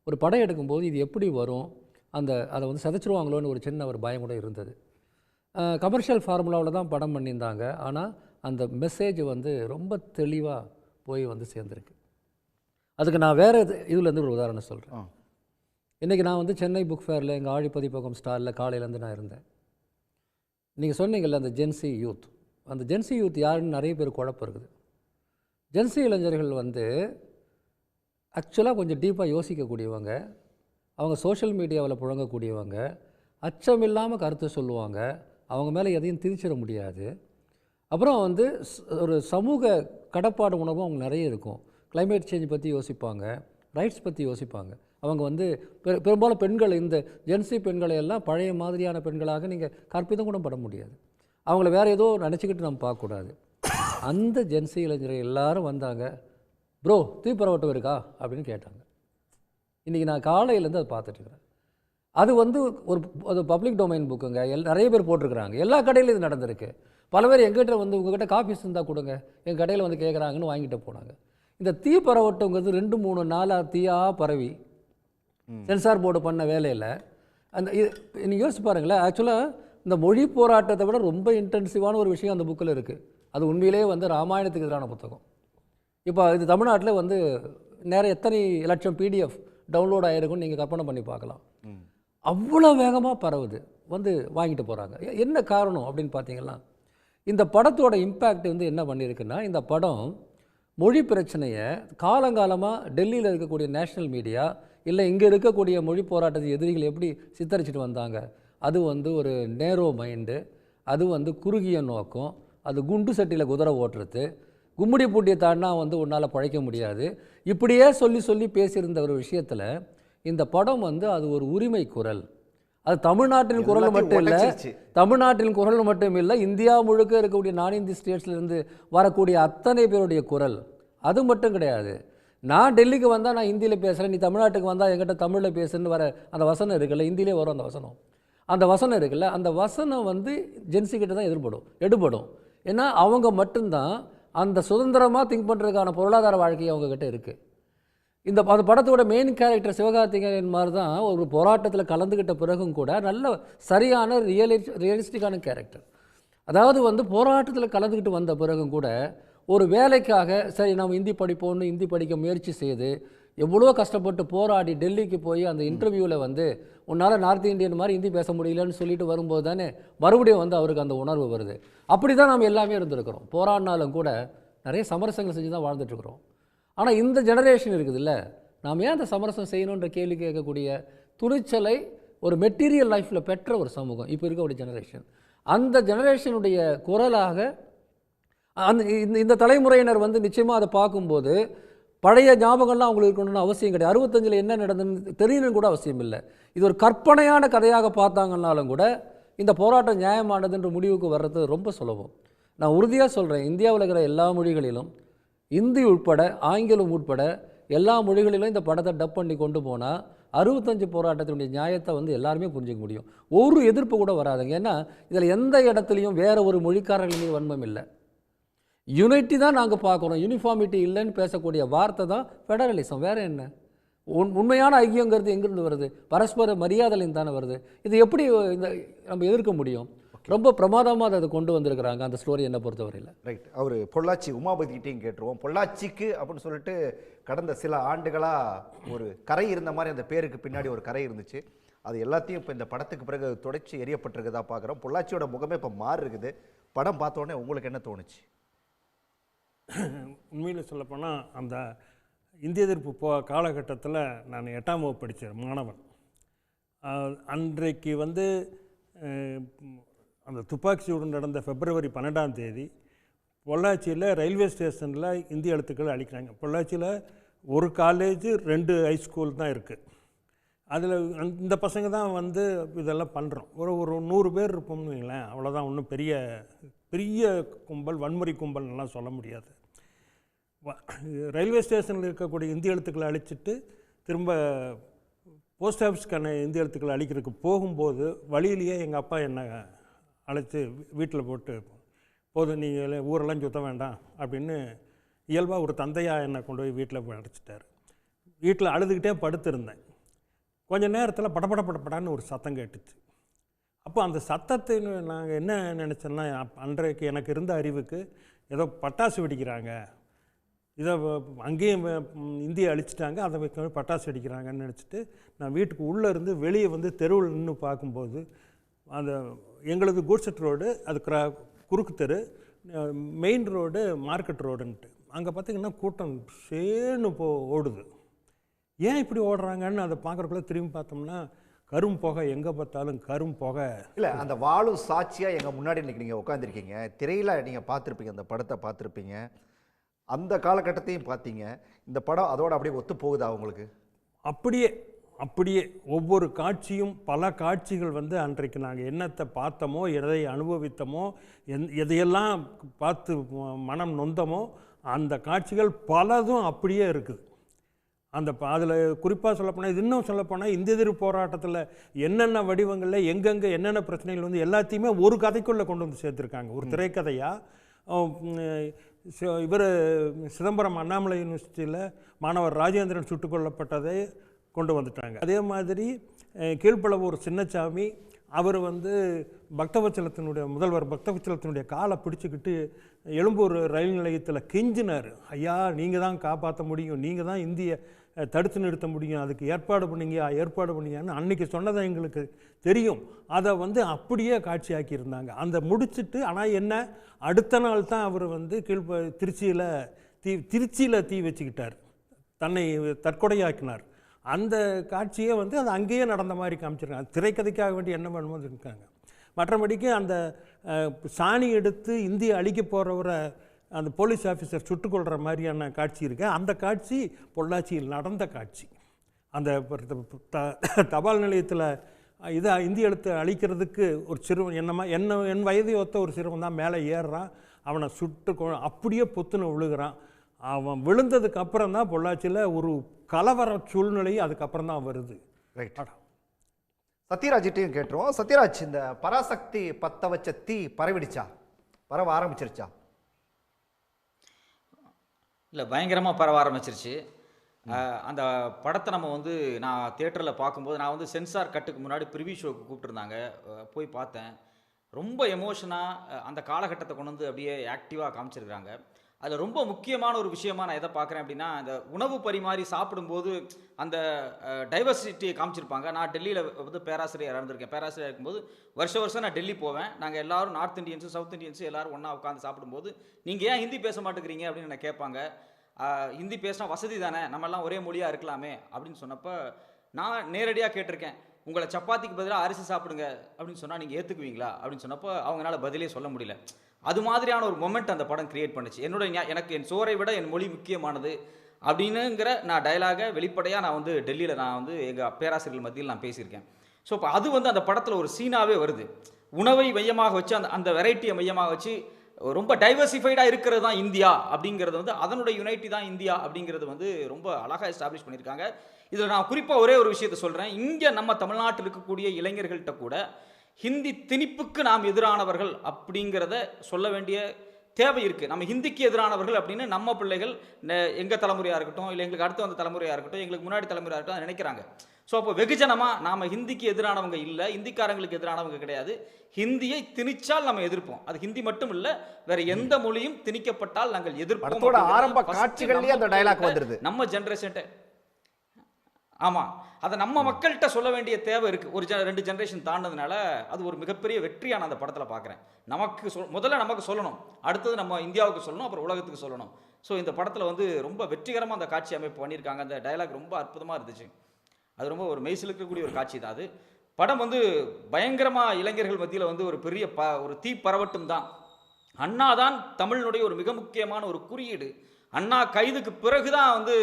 ஒரு படம் எடுக்கும்போது இது எப்படி வரும், அதை வந்து சிதைச்சிருவாங்களோன்னு ஒரு சின்ன ஒரு பயம் கூட இருந்தது. கமர்ஷியல் ஃபார்முலாவில் தான் படம் பண்ணியிருந்தாங்க. ஆனால் அந்த மெசேஜ் வந்து ரொம்ப தெளிவாக போய் வந்து சேர்ந்துருக்கு. அதுக்கு நான் வேறு இதுலேருந்து ஒரு உதாரணம் சொல்கிறேன். இன்றைக்கி நான் வந்து சென்னை புக் ஃபேரில் எங்கள் ஆழிப்பதிப்பகம் ஸ்டாலில் காலையிலேருந்து நான் இருந்தேன். நீங்கள் சொன்னீங்கல்ல அந்த ஜென்சி யூத், அந்த ஜென்சி யூத் யாருன்னு நிறைய பேர் குழப்பம் இருக்குது. ஜென்சி இளைஞர்கள் வந்து ஆக்சுவலாக கொஞ்சம் டீப்பாக யோசிக்கக்கூடியவங்க, அவங்க சோஷியல் மீடியாவில் புழங்கக்கூடியவங்க, அச்சம் இல்லாமல் கருத்து சொல்லுவாங்க, அவங்க மேலே எதையும் திரிச்சிட முடியாது. அப்புறம் வந்து ஒரு சமூக கடப்பாடு உணர்வும் அவங்க நிறைய இருக்கும். கிளைமேட் சேஞ்ச் பற்றி யோசிப்பாங்க, ரைட்ஸ் பற்றி யோசிப்பாங்க. அவங்க வந்து பெரும்பாலும் பெண்கள், இந்த ஜென்சி பெண்களை எல்லாம் பழைய மாதிரியான பெண்களாக நீங்கள் கற்பிதம் கூட பட முடியாது. அவங்கள வேறு ஏதோ நினச்சிக்கிட்டு நம்ம பார்க்கக்கூடாது. அந்த ஜென்சி இளைஞர்கள் எல்லாரும் வந்தாங்க. ப்ரோ தீப்பரவட்டம் இருக்கா அப்படின்னு கேட்டாங்க. இன்றைக்கி நான் காலையிலேருந்து அதை பார்த்துட்ருக்குறேன். அது வந்து அது பப்ளிக் டொமைன் புக்குங்க. நிறைய பேர் போட்டிருக்கிறாங்க. எல்லா கடையிலும் இது நடந்திருக்கு. பல பேர் எங்கிட்ட வந்து உங்கள்கிட்ட காப்பீஸ் இருந்தால் கொடுங்க, எங்கள் கடையில் வந்து கேட்குறாங்கன்னு வாங்கிட்டு போனாங்க. இந்த தீ பரவட்டங்கிறது 2-3 நாளாக தீயாக பரவி சென்சார் போர்டு பண்ண வேலையில் அந்த நீங்கள் யோசிச்சு பாருங்களேன். ஆக்சுவலாக இந்த மொழி போராட்டத்தை விட ரொம்ப இன்டென்சிவான ஒரு விஷயம் அந்த புக்கில் இருக்குது. அது உண்மையிலே வந்து ராமாயணத்துக்கு எதிரான புத்தகம். இப்போ இது தமிழ்நாட்டில் வந்து நேரம் எத்தனை லட்சம் PDF டவுன்லோட் ஆகிருக்குன்னு நீங்கள் கற்பனை பண்ணி பார்க்கலாம். அவ்வளோ வேகமாக பரவுது, வந்து வாங்கிட்டு போகிறாங்க. என்ன காரணம் அப்படின்னு பார்த்தீங்கன்னா, இந்த படத்தோட இம்பேக்ட் வந்து என்ன பண்ணியிருக்குன்னா, இந்த படம் மொழி பிரச்சனையை காலங்காலமாக டெல்லியில் இருக்கக்கூடிய நேஷ்னல் மீடியா இல்லை இங்கே இருக்கக்கூடிய மொழி போராட்டத்தை எதிரிகள் எப்படி சித்தரிச்சிட்டு வந்தாங்க, அது வந்து ஒரு நேரோ மைண்டு, அது வந்து குறுகிய நோக்கம், அது குண்டு சட்டியில் குதிரை ஓட்டுறது, கும்முடி பூட்டியை தாண்டினா வந்து உன்னால் பழைக்க முடியாது, இப்படியே சொல்லி சொல்லி பேசியிருந்த ஒரு விஷயத்தில் இந்த படம் வந்து அது ஒரு உரிமை குரல். அது தமிழ்நாட்டின் குரல் மட்டும் இல்லை, தமிழ்நாட்டின் குரல் மட்டும் இல்லை, இந்தியா முழுக்க இருக்கக்கூடிய நான் இந்திய ஸ்டேட்ஸ்லேருந்து வரக்கூடிய அத்தனை பேருடைய குரல். அது மட்டும் கிடையாது. நான் டெல்லிக்கு வந்தால் நான் ஹிந்தியில் பேசுகிறேன், நீ தமிழ்நாட்டுக்கு வந்தால் என்கிட்ட தமிழில் பேசுன்னு வர அந்த வசனம் இருக்குல்ல, ஹிந்தியிலே வரும் அந்த வசனம் இருக்குல்ல, அந்த வசனம் வந்து ஜென்சிக்கிட்ட தான் எடுபடும். ஏன்னா அவங்க மட்டும்தான் அந்த சுதந்திரமாக திங்க் பண்ணுறதுக்கான பொருளாதார வாழ்க்கை அவங்கக்கிட்ட இருக்குது. அந்த படத்தோட மெயின் கேரக்டர் சிவகார்த்திகேயன் மாதிரி தான் ஒரு போராட்டத்தில் கலந்துக்கிட்ட பிறகும் கூட நல்ல சரியான ரியலிஸ்டிக்கான கேரக்டர். அதாவது வந்து போராட்டத்தில் கலந்துக்கிட்டு வந்த பிறகும் கூட ஒரு வேலைக்காக சரி நம்ம ஹிந்தி படிப்போம்னு ஹிந்தி படிக்க முயற்சி செய்து எவ்வளோ கஷ்டப்பட்டு போராடி டெல்லிக்கு போய் அந்த இன்டர்வியூவில் வந்து உன்னால் நார்த் இந்தியன் மாதிரி ஹிந்தி பேச முடியலன்னு சொல்லிட்டு வரும்போது தானே மறுபடியும் வந்து அவருக்கு அந்த உணர்வு வருது. அப்படி தான் நம்ம எல்லாமே இருந்திருக்கிறோம். போராடினாலும் கூட நிறைய சமரசங்கள் செஞ்சு தான் வாழ்ந்துட்டுருக்குறோம். ஆனால் இந்த ஜெனரேஷன் இருக்குதுல்ல, நாம் ஏன் அந்த சமரசம் செய்யணுன்ற கேள்வி கேட்கக்கூடிய துணிச்சலை ஒரு மெட்டீரியல் லைஃப்பில் பெற்ற ஒரு சமூகம் இப்போ இருக்கக்கூடிய ஜெனரேஷன். அந்த ஜெனரேஷனுடைய குரலாக இந்த தலைமுறையினர் வந்து நிச்சயமாக அதை பார்க்கும்போது பழைய ஞாபகம்லாம் அவங்களுக்கு இருக்கணும்னு அவசியம் கிடையாது. 65 என்ன நடந்ததுன்னு தெரியணும்னு கூட அவசியம் இல்லை. இது ஒரு கற்பனையான கதையாக பார்த்தாங்கன்னாலும் கூட இந்த போராட்டம் நியாயமானதுன்ற முடிவுக்கு வர்றது ரொம்ப சுலபம். நான் உறுதியாக சொல்கிறேன், இந்தியாவில் இருக்கிற எல்லா மொழிகளிலும், இந்தி உட்பட ஆங்கிலம் உட்பட எல்லா மொழிகளிலும் இந்த படத்தை டப் பண்ணி கொண்டு போனால் 65 போராட்டத்தினுடைய நியாயத்தை வந்து எல்லாருமே புரிஞ்சிக்க முடியும். ஒரு எதிர்ப்பு கூட வராதுங்க. ஏன்னா இதில் எந்த இடத்துலையும் வேறு ஒரு மொழிக்காரர்களையும் வன்மம் இல்லை. யூனிட்டி தான் நாங்கள் பார்க்குறோம். யூனிஃபார்மிட்டி இல்லைன்னு பேசக்கூடிய வார்த்தை தான் ஃபெடரலிசம். வேறு என்ன? உண்மையான ஐக்கியங்கிறது எங்கேருந்து வருது? பரஸ்பர மரியாதையிலிருந்து தானே வருது. இது எப்படி நம்ம எதிர்க்க முடியும்? ரொம்ப பிரமாதமாக அதை கொண்டு வந்திருக்கிறாங்க அந்த ஸ்டோரி என்னை பொறுத்தவரையில். ரைட். அவர் பொள்ளாச்சி உமாபதிக்கிட்டையும் கேட்டுருவோம். பொள்ளாச்சிக்கு அப்படின்னு சொல்லிட்டு கடந்த சில ஆண்டுகளாக ஒரு கரை இருந்த மாதிரி அந்த பேருக்கு பின்னாடி ஒரு கரை இருந்துச்சு. அது எல்லாத்தையும் இப்போ இந்த படத்துக்கு பிறகு தொடச்சி எரியப்பட்டிருக்குதா பார்க்குறோம். பொள்ளாச்சியோட முகமே இப்போ மாறி இருக்குது. படம் பார்த்தோன்னே உங்களுக்கு என்ன தோணுச்சு? உண்மையில் சொல்லப்போனால் அந்த இந்திய எதிர்ப்பு காலகட்டத்தில் நான் 8ஆம் வகுப்பு படித்த மாணவன். அன்றைக்கு வந்து அந்த துப்பாக்கி சூடு நடந்த February 12ஆம் தேதி பொள்ளாச்சியில் ரயில்வே ஸ்டேஷனில் இந்திய எழுத்துக்கள் அழிக்கிறாங்க. பொள்ளாச்சியில் ஒரு காலேஜ் 2 ஹைஸ்கூல் தான் இருக்குது. அதில் இந்த பசங்க தான் வந்து இதெல்லாம் பண்ணுறோம். ஒரு 100 பேர் இருப்போம்னு வைங்களேன், அவ்வளோதான். ஒன்றும் பெரிய பெரிய கும்பல், வன்முறை கும்பல்னெலாம் சொல்ல முடியாது. ரயில்வே ஸ்டேஷனில் இருக்கக்கூடிய இந்திய எழுத்துக்களை அழிச்சிட்டு திரும்ப போஸ்ட் ஆஃபீஸ்க்கான இந்திய எழுத்துக்களை அழிக்கிறதுக்கு போகும்போது வழியிலேயே எங்கள் அப்பா என்னை அழைச்சி வீட்டில் போட்டு, போதும் நீங்கள் ஊரெல்லாம் சுத்த வேண்டாம் அப்படின்னு இயல்பாக ஒரு தந்தையாக என்னை கொண்டு போய் வீட்டில் போய் அடைச்சிட்டார். வீட்டில் அழுதுகிட்டே படுத்திருந்தேன். கொஞ்சம் நேரத்தில் படப்படன்னு ஒரு சத்தம் கேட்டுச்சு. அப்போ அந்த சத்தத்தை நாங்கள் என்ன நினச்சோன்னா, அன்றைக்கு எனக்கு இருந்த அறிவுக்கு ஏதோ பட்டாசு வெடிக்கிறாங்க, இதை அங்கேயும் இந்தியை அழிச்சிட்டாங்க, அதை வைக்க பட்டாசு வெடிக்கிறாங்கன்னு நினச்சிட்டு நான் வீட்டுக்கு உள்ளே இருந்து வெளியே வந்து தெருவில் நின்று பார்க்கும்போது, அந்த எங்களது கூட்செட் ரோடு, அது குறுக்கு தெரு, மெயின் ரோடு மார்க்கெட் ரோடுன்ட்டு, அங்கே பார்த்திங்கன்னா கூட்டம் சேன்னு ஓடுது. ஏன் இப்படி ஓடுறாங்கன்னு அதை பார்க்குறக்குள்ள திரும்பி பார்த்தோம்னா கரும் புகை, எங்கே பார்த்தாலும் கரும் புகை. இல்லை, அந்த வாழும் சாட்சியாக எங்கள் முன்னாடி இன்றைக்கி நீங்கள் உட்காந்துருக்கீங்க. திரையில் நீங்கள் பார்த்துருப்பீங்க, அந்த படத்தை பார்த்துருப்பீங்க, அந்த காலகட்டத்தையும் பார்த்தீங்க. இந்த படம் அதோட அப்படியே ஒத்து போகுதா உங்களுக்கு? அப்படியே ஒவ்வொரு காட்சியும், பல காட்சிகள் வந்து அன்றைக்கு நாங்கள் என்னத்தை பார்த்தோமோ, எதை அனுபவித்தோமோ, எதையெல்லாம் பார்த்து மனம் நொந்தமோ, அந்த காட்சிகள் பலதும் அப்படியே இருக்குது. அந்த அதில் குறிப்பாக சொல்லப்போனால், இது இன்னும் சொல்லப்போனால் இந்திய எதிர்ப்பு போராட்டத்தில் என்னென்ன வடிவங்களில் எங்கெங்கே என்னென்ன பிரச்சனைகள் வந்து எல்லாத்தையுமே ஒரு கதைக்குள்ளே கொண்டு வந்து சேர்த்துருக்காங்க. ஒரு திரைக்கதையாக இவர் சிதம்பரம் அண்ணாமலை யூனிவர்சிட்டியில் மாணவர் ராஜேந்திரன் சுட்டுக் கொல்லப்பட்டதை கொண்டு வந்துட்டாங்க. அதே மாதிரி கீழ்ப்பளவூர் சின்னசாமி, அவர் வந்து பக்தவச்சலத்தினுடைய முதல்வர் பக்தவச்சலத்தினுடைய காலை பிடிச்சிக்கிட்டு எழும்பூர் ரயில் நிலையத்தில் கெஞ்சினார், ஐயா நீங்கள் தான் காப்பாற்ற முடியும், நீங்கள் தான் இந்திய தடுத்து நிறுத்த முடியும், அதுக்கு ஏற்பாடு பண்ணீங்கன்னு அன்றைக்கி சொன்னதை எங்களுக்கு தெரியும். அதை வந்து அப்படியே காட்சியாக்கியிருந்தாங்க. அந்த முடிச்சுட்டு, ஆனால் என்ன, அடுத்த நாள் தான் அவர் வந்து திருச்சியில் தீ வச்சுக்கிட்டார், தன்னை தற்கொலையாக்கினார். அந்த காட்சியை வந்து அது அங்கேயே நடந்த மாதிரி காமிச்சிருக்காங்க. திரைக்கதைக்காக வேண்டி என்ன பண்ணுமோ இருக்காங்க. மற்றபடிக்கு அந்த சாணி எடுத்து இந்திய அழிக்க போகிறவரை அந்த போலீஸ் ஆஃபீஸர் சுட்டுக்கொள்கிற மாதிரியான காட்சி இருக்கு. அந்த காட்சி பொள்ளாச்சியில் நடந்த காட்சி. அந்த தபால் நிலையத்தில் இதை இந்திய எழுத்து அழிக்கிறதுக்கு ஒரு சிறுவன், என் வயதை ஒத்த ஒரு சிறுவன் தான் மேலே ஏறுறான், அவனை அப்படியே பொத்துன்னு விழுகிறான். அவன் விழுந்ததுக்கு அப்புறம் தான் பொள்ளாச்சியில் ஒரு கலவர சூழ்நிலை அதுக்கப்புறம் தான் வருது. ரைட். சத்யராஜ்கிட்டையும் கேட்டுருவோம். சத்யராஜ், இந்த பராசக்தி பற்ற வச்ச தீ பரவ ஆரம்பிச்சிருச்சா? இல்லை, பயங்கரமாக பரவ ஆரம்பிச்சிருச்சு. அந்த படத்தை நம்ம வந்து நான் தியேட்டரில் பார்க்கும்போது, நான் வந்து சென்சார் கட்டுக்கு முன்னாடி ப்ரிவியூ ஷோக்கு கூப்பிட்டுருந்தாங்க, போய் பார்த்தேன். ரொம்ப எமோஷனாக அந்த காலகட்டத்தை கொண்டு வந்து அப்படியே ஆக்டிவாக காமிச்சிருக்கிறாங்க. அதில் ரொம்ப முக்கியமான ஒரு விஷயமா நான் எதை பார்க்குறேன் அப்படின்னா, அந்த உணவு பரிமாறி சாப்பிடும்போது அந்த டைவர்சிட்டியை காமிச்சிருப்பாங்க. நான் டெல்லியில் வந்து பேராசிரியர் இருந்திருக்கேன். பேராசிரியர் இருக்கும்போது வருஷம் நான் டெல்லி போவேன். நாங்கள் எல்லோரும் நார்த் இந்தியன்ஸு சவுத் இந்தியன்ஸு எல்லோரும் ஒன்றா உட்காந்து சாப்பிடும்போது, நீங்கள் ஏன் ஹிந்தி பேச மாட்டேங்கிறீங்க அப்படின்னு என்னை கேட்பாங்க. ஹிந்தி பேசினா வசதி தானே, நம்மெல்லாம் ஒரே மொழியாக இருக்கலாமே அப்படின்னு சொன்னப்போ நான் நேரடியாக கேட்டிருக்கேன், உங்களை சப்பாத்திக்கு பதிலாக அரிசி சாப்பிடுங்க அப்படின்னு சொன்னால் நீங்கள் ஏற்றுக்குவீங்களா அப்படின்னு சொன்னப்போ அவங்களால பதிலே சொல்ல முடியல. அது மாதிரியான ஒரு மொமெண்ட் அந்த படம் கிரியேட் பண்ணுச்சு. எனக்கு என் சோரை விட என் மொழி முக்கியமானது அப்படின்னுங்கிற நான் டயலாகை வெளிப்படையாக நான் வந்து டெல்லியில் நான் வந்து எங்கள் பேராசிரியர்கள் மத்தியில் நான் பேசியிருக்கேன். ஸோ இப்போ அது வந்து அந்த படத்தில் ஒரு சீனாகவே வருது. உணவை மையமாக வச்சு, அந்த வெரைட்டியை மையமாக வச்சு ரொம்ப டைவர்சிஃபைடாக இருக்கிறது தான் இந்தியா அப்படிங்கிறது வந்து, அதனுடைய யுனைட்டி தான் இந்தியா அப்படிங்கிறது வந்து ரொம்ப அழகாக எஸ்டாப்ளிஷ் பண்ணியிருக்காங்க. இதில் நான் குறிப்பாக ஒரே ஒரு விஷயத்தை சொல்கிறேன். இங்கே நம்ம தமிழ்நாட்டில் இருக்கக்கூடிய இளைஞர்கள்ட்ட கூட ஹிந்தி திணிப்புக்கு நாம் எதிரானவர்கள் அப்படிங்கிறத சொல்ல வேண்டிய தேவை இருக்குது. நம்ம ஹிந்திக்கு எதிரானவர்கள் அப்படின்னு நம்ம பிள்ளைகள் எங்கள் தலைமுறையாக இருக்கட்டும், இல்லை எங்களுக்கு அடுத்து வந்த தலைமுறையாக இருக்கட்டும், எங்களுக்கு முன்னாடி தலைமுறையாக இருக்கட்டும் நினைக்கிறாங்க. ஸோ அப்போ வெகுஜனமாக நாம் ஹிந்திக்கு எதிரானவங்க இல்லை, ஹிந்திக்காரங்களுக்கு எதிரானவங்க கிடையாது. ஹிந்தியை திணிச்சால் நம்ம எதிர்ப்போம். அது ஹிந்தி மட்டும் இல்லை, வேற எந்த மொழியும் திணிக்கப்பட்டால் நாங்கள் எதிர்ப்போம். ஆரம்ப காட்சிகள்லேயே அந்த டயலாக் வந்துருது. நம்ம ஜென்ரேஷன்ட்ட ஆமாம், அதை நம்ம மக்கள்கிட்ட சொல்ல வேண்டிய தேவை இருக்குது. ஒரு 2 ஜென்ரேஷன் தாண்டதுனால அது ஒரு மிகப்பெரிய வெற்றியான அந்த படத்தில் பார்க்குறேன். நமக்கு முதல்ல நமக்கு சொல்லணும், அடுத்தது நம்ம இந்தியாவுக்கு சொல்லணும், அப்புறம் உலகத்துக்கு சொல்லணும். ஸோ இந்த படத்தில் வந்து ரொம்ப வெற்றிகரமாக அந்த காட்சி அமைப்பு பண்ணியிருக்காங்க. அந்த டயலாக் ரொம்ப அற்புதமாக இருந்துச்சு. அது ரொம்ப ஒரு மெய்சிலுக்கக்கூடிய ஒரு காட்சி தான் அது. படம் வந்து பயங்கரமாக இளைஞர்கள் மத்தியில் வந்து ஒரு பெரிய ஒரு தீ பரவட்டும் தான். அண்ணா தான் தமிழினுடைய ஒரு மிக முக்கியமான ஒரு குறியீடு அண்ணா கைதுக்கு பிறகு தான் வந்து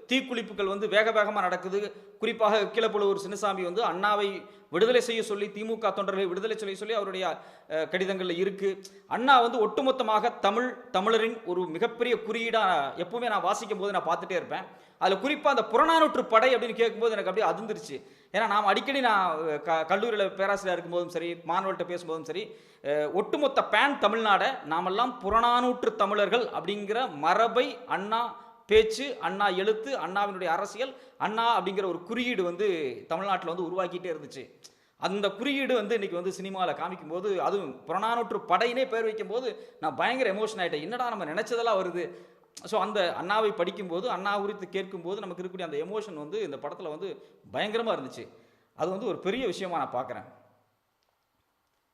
தீக்குளிப்புகள் வந்து வேக வேகமாக நடக்குது. குறிப்பாக கீழப்பழுவூர் சின்னசாமி வந்து அண்ணாவை விடுதலை செய்ய சொல்லி, திமுக தொண்டர்களை விடுதலை செய்ய சொல்லி அவருடைய கடிதங்களில் இருக்கு. அண்ணா வந்து ஒட்டுமொத்தமாக தமிழரின் ஒரு மிகப்பெரிய குறியீடாக எப்பவுமே நான் வாசிக்கும் போது நான் பார்த்துட்டே இருப்பேன். அதில் குறிப்பாக அந்த புறநானூற்று படை அப்படின்னு கேட்கும்போது எனக்கு அப்படியே அதிர்ந்துருச்சு. ஏன்னா நாம் அடிக்கடி நான் கல்லூரியில் பேராசிரியர் இருக்கும்போதும் சரி, மாணவர்கள்ட்ட பேசும்போதும் சரி, ஒட்டுமொத்த பேன் தமிழ்நாடை நாமெல்லாம் புறநானூற்று தமிழர்கள் அப்படிங்கிற மரபை அண்ணா பேச்சு, அண்ணா எழுத்து, அண்ணாவினுடைய அரசியல், அண்ணா அப்படிங்கிற ஒரு குறியீடு வந்து தமிழ்நாட்டில் வந்து உருவாக்கிட்டே இருந்துச்சு. அந்த குறியீடு வந்து இன்னைக்கு வந்து சினிமாவில் காமிக்கும் போது, அதுவும் புறநானூற்று படையினே பேர் வைக்கும் போது நான் பயங்கர எமோஷன் ஆகிட்டேன். என்னடா நம்ம நினைச்சதெல்லாம் வருது. ஸோ அந்த அண்ணாவை படிக்கும்போது, அண்ணா குறித்து கேட்கும்போது நமக்கு இருக்கக்கூடிய அந்த எமோஷன் வந்து இந்த படத்தில் வந்து பயங்கரமாக இருந்துச்சு. அது வந்து ஒரு பெரிய விஷயமா நான் பார்க்குறேன்.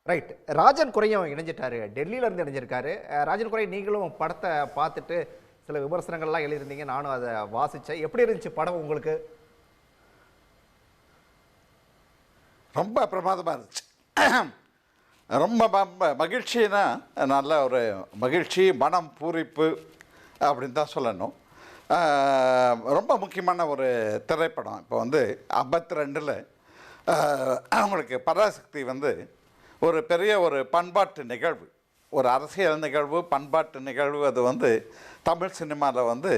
ரைட். ராஜன் குறையும் இணைஞ்சிட்டாரு, டெல்லியிலேருந்து இணைஞ்சிருக்காரு. ராஜன் குறை, நீங்களும் படத்தை பார்த்துட்டு சில விமர்சனங்கள்லாம் எழுதியிருந்தீங்க, நானும் அதை வாசித்தேன். எப்படி இருந்துச்சு படம் உங்களுக்கு? ரொம்ப பிரமாதமாக இருந்துச்சு. ரொம்ப மகிழ்ச்சினா நல்ல ஒரு மகிழ்ச்சி, மனம் பூரிப்பு அப்படின்னு தான் சொல்லணும். ரொம்ப முக்கியமான ஒரு திரைப்படம். இப்போ வந்து 52 அவங்களுக்கு பராசக்தி வந்து ஒரு பெரிய ஒரு பண்பாட்டு நிகழ்வு, ஒரு அரசியல் நிகழ்வு, பண்பாட்டு நிகழ்வு. அது வந்து தமிழ் சினிமாவில் வந்து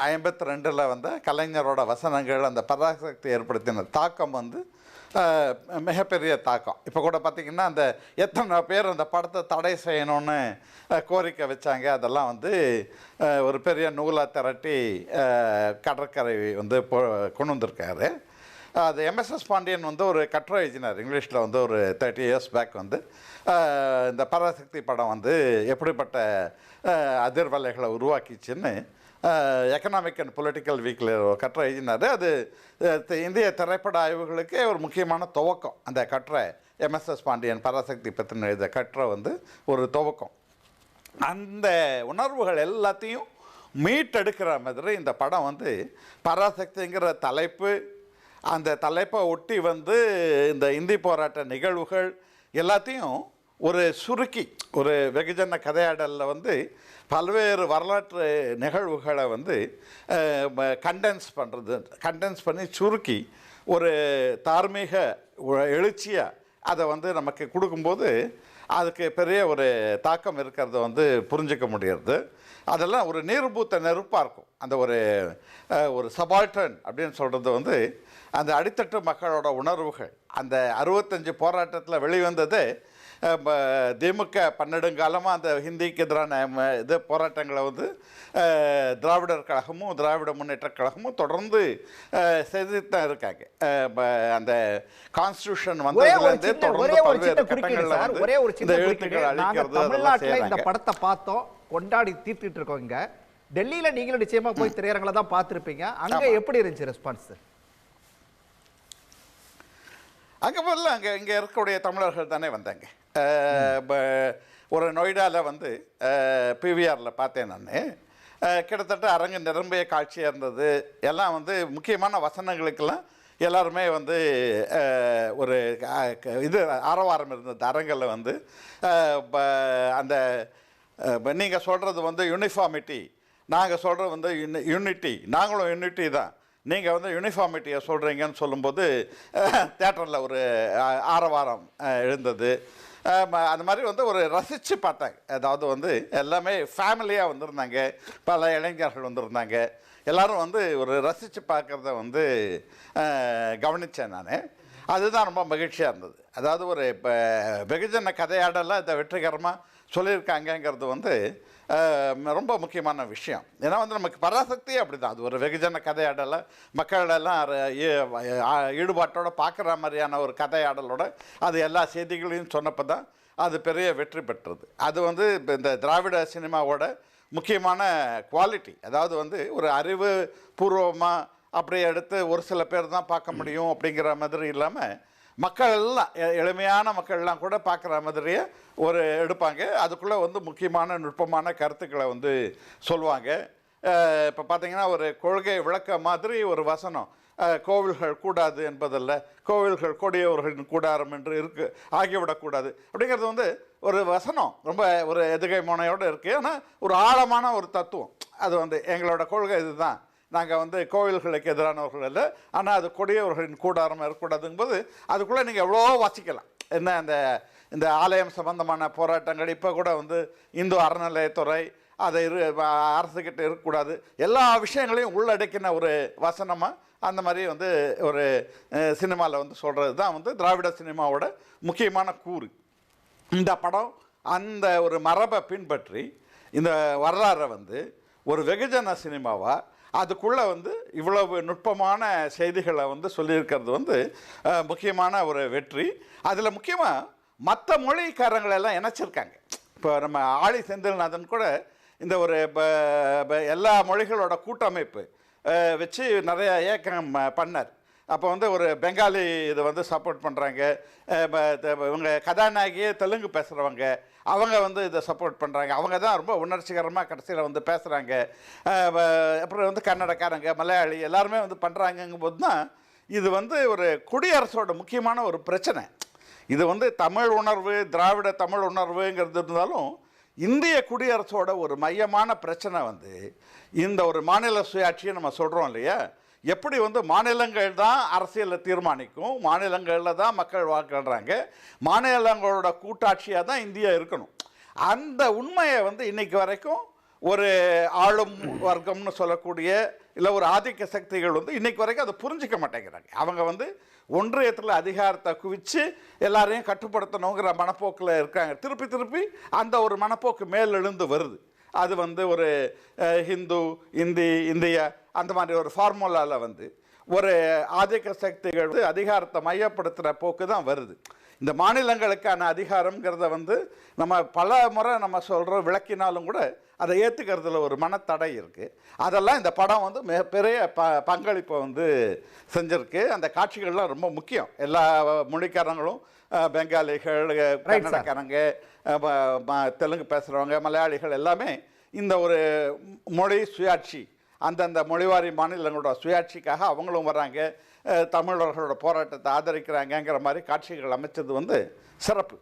52 வந்த கலைஞரோட வசனங்கள், அந்த பராசக்தி ஏற்படுத்தின தாக்கம் வந்து மிகப்பெரிய தாக்கம். இப்போ கூட பார்த்திங்கன்னா அந்த எத்தனை பேர் அந்த படத்தை தடை செய்யணும்னு கோரிக்கை வச்சாங்க, அதெல்லாம் வந்து ஒரு பெரிய நூலாக திரட்டி கடற்கரை வந்து கொண்டு வந்திருக்காரு. அது எம்எஸ்எஸ் பாண்டியன் வந்து ஒரு கட்டுரை எழுதினார் இங்கிலீஷில் வந்து ஒரு 30 இயர்ஸ் பேக் வந்து இந்த பராசக்தி படம் வந்து எப்படிப்பட்ட அதிர்வலைகளை உருவாக்கிச்சுன்னு எக்கனாமிக் அண்ட் பொலிட்டிக்கல் வீக்கில் ஒரு கட்டுரை எழுதினார். அது இந்திய திரைப்பட ஆய்வுகளுக்கே ஒரு முக்கியமான துவக்கம். அந்த கட்டுரை எம்எஸ்எஸ் பாண்டியன் பராசக்தி பற்றின எழுத கட்டுரை வந்து ஒரு துவக்கம். அந்த உணர்வுகள் எல்லாத்தையும் மீட்டெடுக்கிற மாதிரி இந்த படம் வந்து பராசக்திங்கிற தலைப்பு, அந்த தலைப்பை ஒட்டி வந்து இந்த இந்தி போராட்ட நிகழ்வுகள் எல்லாத்தையும் ஒரு சுருக்கி ஒரு வெகுஜன கதையாடலில் வந்து பல்வேறு வரலாற்று நிகழ்வுகளை வந்து கண்டென்ஸ் பண்ணி சுருக்கி ஒரு தார்மீக எழுச்சியாக அதை வந்து நமக்கு கொடுக்கும்போது அதுக்கு பெரிய ஒரு தாக்கம் இருக்கிறத வந்து புரிஞ்சிக்க முடியாது. அதெல்லாம் ஒரு நீர்பூத்த நெருப்பாக இருக்கும். அந்த ஒரு சபால்டன் அப்படின்னு சொல்கிறது வந்து அந்த அடித்தட்டு மக்களோட உணர்வுகள் அந்த 65 போராட்டத்தில் வெளிவந்தது. திமுக 12 காலமாக அந்த ஹிந்திக்கு எதிரான இது போராட்டங்களை வந்து திராவிடர் கழகமும் திராவிட முன்னேற்ற கழகமும் தொடர்ந்து செய்துட்டு தான் இருக்காங்க. அந்த கான்ஸ்டியூஷன் வந்ததுலேருந்தே தொடர்ந்து பல்வேறு கட்டங்களில் வந்து இந்த எழுத்துக்கள் அளிக்கிறது. தமிழ்நாட்டில் இந்த படத்தை பார்த்தோம், கொண்டாடி தீர்த்துட்டு இருக்கோம். இங்கே டெல்லியில் நீங்களும் நிச்சயமாக போய் திரையரங்களை தான் பார்த்துருப்பீங்க. அங்கே எப்படி இருந்துச்சு ரெஸ்பான்ஸ்? அங்கே முதல்ல இங்கே இருக்கக்கூடிய தமிழர்கள் தானே வந்தாங்க. ஒரு நொய்டாவில் வந்து பிவிஆரில் பார்த்தேன் நான். கிட்டத்தட்ட அரங்கு நிரம்பிய காட்சியாக இருந்தது. எல்லாம் வந்து முக்கியமான வசனங்களுக்கெல்லாம் எல்லாருமே வந்து ஒரு இது ஆரவாரம் இருந்தது அரங்கில் வந்து. அந்த நீங்கள் சொல்கிறது வந்து யூனிஃபார்மிட்டி, நாங்கள் சொல்கிறது வந்து யூனிட்டி, நாங்களும் யூனிட்டி தான், நீங்கள் வந்து யூனிஃபார்மிட்டியை சொல்கிறீங்கன்னு சொல்லும்போது தியேட்டரில் ஒரு ஆரவாரம் எழுந்தது. அந்த மாதிரி வந்து ஒரு ரசித்து பார்த்தாங்க. அதாவது வந்து எல்லாமே ஃபேமிலியாக வந்திருந்தாங்க, பல இளைஞர்கள் வந்திருந்தாங்க. எல்லோரும் வந்து ஒரு ரசித்து பார்க்குறத வந்து கவனித்தேன் நான். அதுதான் ரொம்ப மகிழ்ச்சியாக இருந்தது. அதாவது ஒரு இப்போ வெகுஜன கதையாடலாம் இதை வெற்றிகரமாக சொல்லியிருக்காங்கங்கிறது வந்து ரொம்ப முக்கியமான விஷயம். ஏன்னா வந்து நமக்கு பராசக்தி அப்படி தான், அது ஒரு வெகுஜன கதையாடலை மக்களெல்லாம் ஈடுபாட்டோடு பார்க்குற மாதிரியான ஒரு கதையாடலோட அது எல்லா செய்திகளையும் சொன்னப்போ தான் அது பெரிய வெற்றி பெற்றது. அது வந்து இந்த திராவிட சினிமாவோட முக்கியமான குவாலிட்டி. அதாவது வந்து ஒரு அறிவு பூர்வமாக அப்படியே எடுத்து ஒரு சில பேர் தான் பார்க்க முடியும் அப்படிங்கிற மாதிரி இல்லாமல் மக்கள் எல்லாம் எளிமையான மக்கள்லாம் கூட பார்க்குற மாதிரியே ஒரு எடுப்பாங்க. அதுக்குள்ளே வந்து முக்கியமான நுட்பமான கருத்துக்களை வந்து சொல்லுவாங்க. இப்போ பார்த்திங்கன்னா ஒரு கொள்கை விளக்க மாதிரி ஒரு வசனம், கோவில்கள் கூடாது என்பதல்ல, கோவில்கள் கொடியவர்களின் கூடாரம் என்று ஆகிவிடக்கூடாது அப்படிங்கிறது வந்து ஒரு வசனம் ரொம்ப ஒரு எதுகை முனையோடு இருக்குது. ஆனால் ஒரு ஆழமான ஒரு தத்துவம். அது வந்து எங்களோட கொள்கை இதுதான். நாங்கள் வந்து கோவில்களுக்கு எதிரானவர்கள் இல்லை, ஆனால் அது கொடியவர்களின் கூடாரம் இருக்கக்கூடாதுங்கும்போது அதுக்குள்ளே நீங்கள் எவ்வளோ வாசிக்கலாம். என்ன இந்த ஆலயம் சம்பந்தமான போராட்டங்கள் இப்போ கூட வந்து இந்து அறநிலையத்துறை அதை அரசுக்கிட்ட இருக்கக்கூடாது, எல்லா விஷயங்களையும் உள்ளடக்கின ஒரு வசனமாக அந்த மாதிரி வந்து ஒரு சினிமாவில் வந்து சொல்கிறது தான் வந்து திராவிட சினிமாவோட முக்கியமான கூறு. இந்த படம் அந்த ஒரு மரபை பின்பற்றி இந்த வரலாறை வந்து ஒரு வெகுஜன சினிமாவாக அதுக்குள்ளே வந்து இவ்வளவு நுட்பமான செய்திகளை வந்து சொல்லியிருக்கிறது வந்து முக்கியமான ஒரு வெற்றி. அதில் முக்கியமாக மற்ற மொழிக்காரங்களெல்லாம் இணைச்சிருக்காங்க. இப்போ நம்ம ஆழி செந்தில்நாதன் கூட இந்த ஒரு எல்லா மொழிகளோட கூட்டமைப்பு வச்சு நிறைய இயக்கம் பண்ணார். அப்போ வந்து ஒரு பெங்காலி இதை வந்து சப்போர்ட் பண்ணுறாங்க, இவங்க கதாநாயகியே தெலுங்கு பேசுகிறவங்க அவங்க வந்து இதை சப்போர்ட் பண்ணுறாங்க, அவங்க தான் ரொம்ப உணர்ச்சிகரமாக கடைசியில் வந்து பேசுகிறாங்க. அப்புறம் வந்து கன்னடக்காரங்க மலையாளி எல்லாருமே வந்து பண்ணுறாங்கங்கும் போது தான் இது வந்து ஒரு குடியரசோட முக்கியமான ஒரு பிரச்சனை. இது வந்து தமிழ் உணர்வு, திராவிட தமிழ் உணர்வுங்கிறது இருந்தாலும் இந்திய குடியரசோட ஒரு மையமான பிரச்சனை வந்து இந்த ஒரு மாநில சுயாட்சியை நம்ம சொல்கிறோம் இல்லையா, எப்படி வந்து மாநிலங்கள் தான் அரசியலை தீர்மானிக்கும், மாநிலங்களில் தான் மக்கள் வாக்களிறாங்க, மாநிலங்களோட கூட்டாட்சியாக தான் இந்தியா இருக்கணும். அந்த உண்மையை வந்து இன்னைக்கு வரைக்கும் ஒரு ஆளும் வர்க்கம்னு சொல்லக்கூடிய இல்லை ஒரு ஆதிக்க சக்திகள் வந்து இன்னைக்கு வரைக்கும் அதை புரிஞ்சிக்க மாட்டேங்கிறாங்க. அவங்க வந்து ஒன்றியத்தில் அதிகாரத்தை குவிச்சு எல்லாரையும் கட்டுப்படுத்தணுங்கிற மனப்போக்கில் இருக்காங்க. திருப்பி திருப்பி அந்த ஒரு மனப்போக்கு மேலெழுந்து வருது. அது வந்து ஒரு ஹிந்து இந்தியா அந்த மாதிரி ஒரு ஃபார்முலாவில் வந்து ஒரு ஆதிக்க சக்திகள் அதிகாரத்தை மையப்படுத்துகிற போக்கு தான் வருது. இந்த மாநிலங்களுக்கான அதிகாரங்கிறத வந்து நம்ம பல முறை நம்ம சொல்கிறோம், விளக்கினாலும் கூட அதை ஏற்றுக்கிறதுல ஒரு மனத்தடை இருக்குது. அதெல்லாம் இந்த படம் வந்து மிகப்பெரிய பங்களிப்பை வந்து செஞ்சுருக்கு. அந்த காட்சிகள்லாம் ரொம்ப முக்கியம். எல்லா மொழிக்காரங்களும் பெங்காலிகள், கன்னடக்காரங்க, தெலுங்கு பேசுகிறவங்க, மலையாளிகள் எல்லாமே இந்த ஒரு மொழி சுயாட்சி, அந்தந்த மொழிவாரி மாநிலங்களோட சுயாட்சிக்காக அவங்களும் வர்றாங்க, தமிழர்களோட போராட்டத்தை ஆதரிக்கிறாங்கங்கிற மாதிரி காட்சிகள் அமைச்சது வந்து சிறப்பு.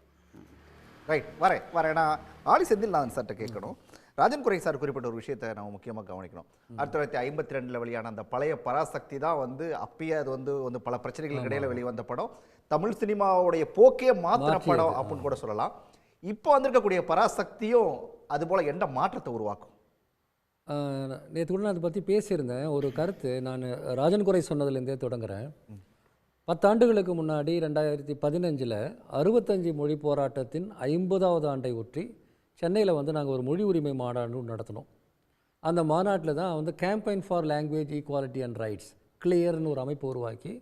ரைட், வரேன். நான் ஆழி செந்தில்நாதன் சார்கிட்ட கேட்கணும். ராஜன் குறை சார் குறிப்பிட்ட ஒரு விஷயத்தை நம்ம முக்கியமாக கவனிக்கணும். 1952 வெளியான அந்த பழைய பராசக்தி தான் வந்து அப்பயே அது வந்து பல பிரச்சனைகளுக்கு இடையில வெளிவந்த படம், தமிழ் சினிமாவுடைய போக்கே மாத்திர படம் அப்படின்னு கூட சொல்லலாம். இப்போ வந்திருக்கக்கூடிய பராசக்தியும் அது போல் என்ன மாற்றத்தை உருவாக்கும்? நேற்று கூட நான் அதை பற்றி பேசியிருந்தேன். ஒரு கருத்து நான் ராஜன் குறை சொன்னதுலேருந்தே தொடங்குறேன். 10 ஆண்டுகளுக்கு முன்னாடி 2015 65 மொழி போராட்டத்தின் 50வது ஆண்டை ஒற்றி சென்னையில் வந்து நாங்கள் ஒரு மொழி உரிமை மாநாடு நடத்தினோம். அந்த மாநாட்டில் தான் வந்து campaign for language equality and rights கிளியர்னு ஒரு அமைப்பு உருவாக்கி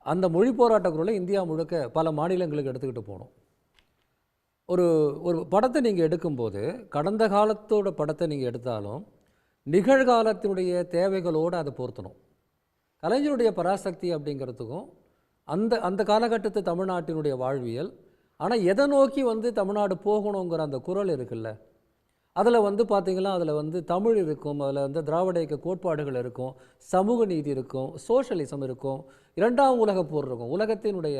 அந்த மொழி போராட்ட குரலை இந்தியா முழுக்க பல மாநிலங்களுக்கு எடுத்துக்கிட்டு போனோம். ஒரு படத்தை நீங்கள் எடுக்கும்போது கடந்த காலத்தோட படத்தை நீங்கள் எடுத்தாலும் நிகழ்காலத்தினுடைய தேவைகளோடு அதை பொருத்தணும். கலைஞருடைய பராசக்தி அப்படிங்கிறதுக்கும் அந்த காலகட்டத்து தமிழ்நாட்டினுடைய வாழ்வியல், ஆனால் எதை நோக்கி வந்து தமிழ்நாடு போகணுங்கிற அந்த குரல் இருக்குல்ல, அதில் வந்து பார்த்திங்கன்னா அதில் வந்து தமிழ் இருக்கும், அதில் வந்து திராவிட இயக்க கோட்பாடுகள் இருக்கும், சமூக நீதி இருக்கும், சோஷலிசம் இருக்கும், 2ஆம் உலகப் போர் இருக்கும், உலகத்தினுடைய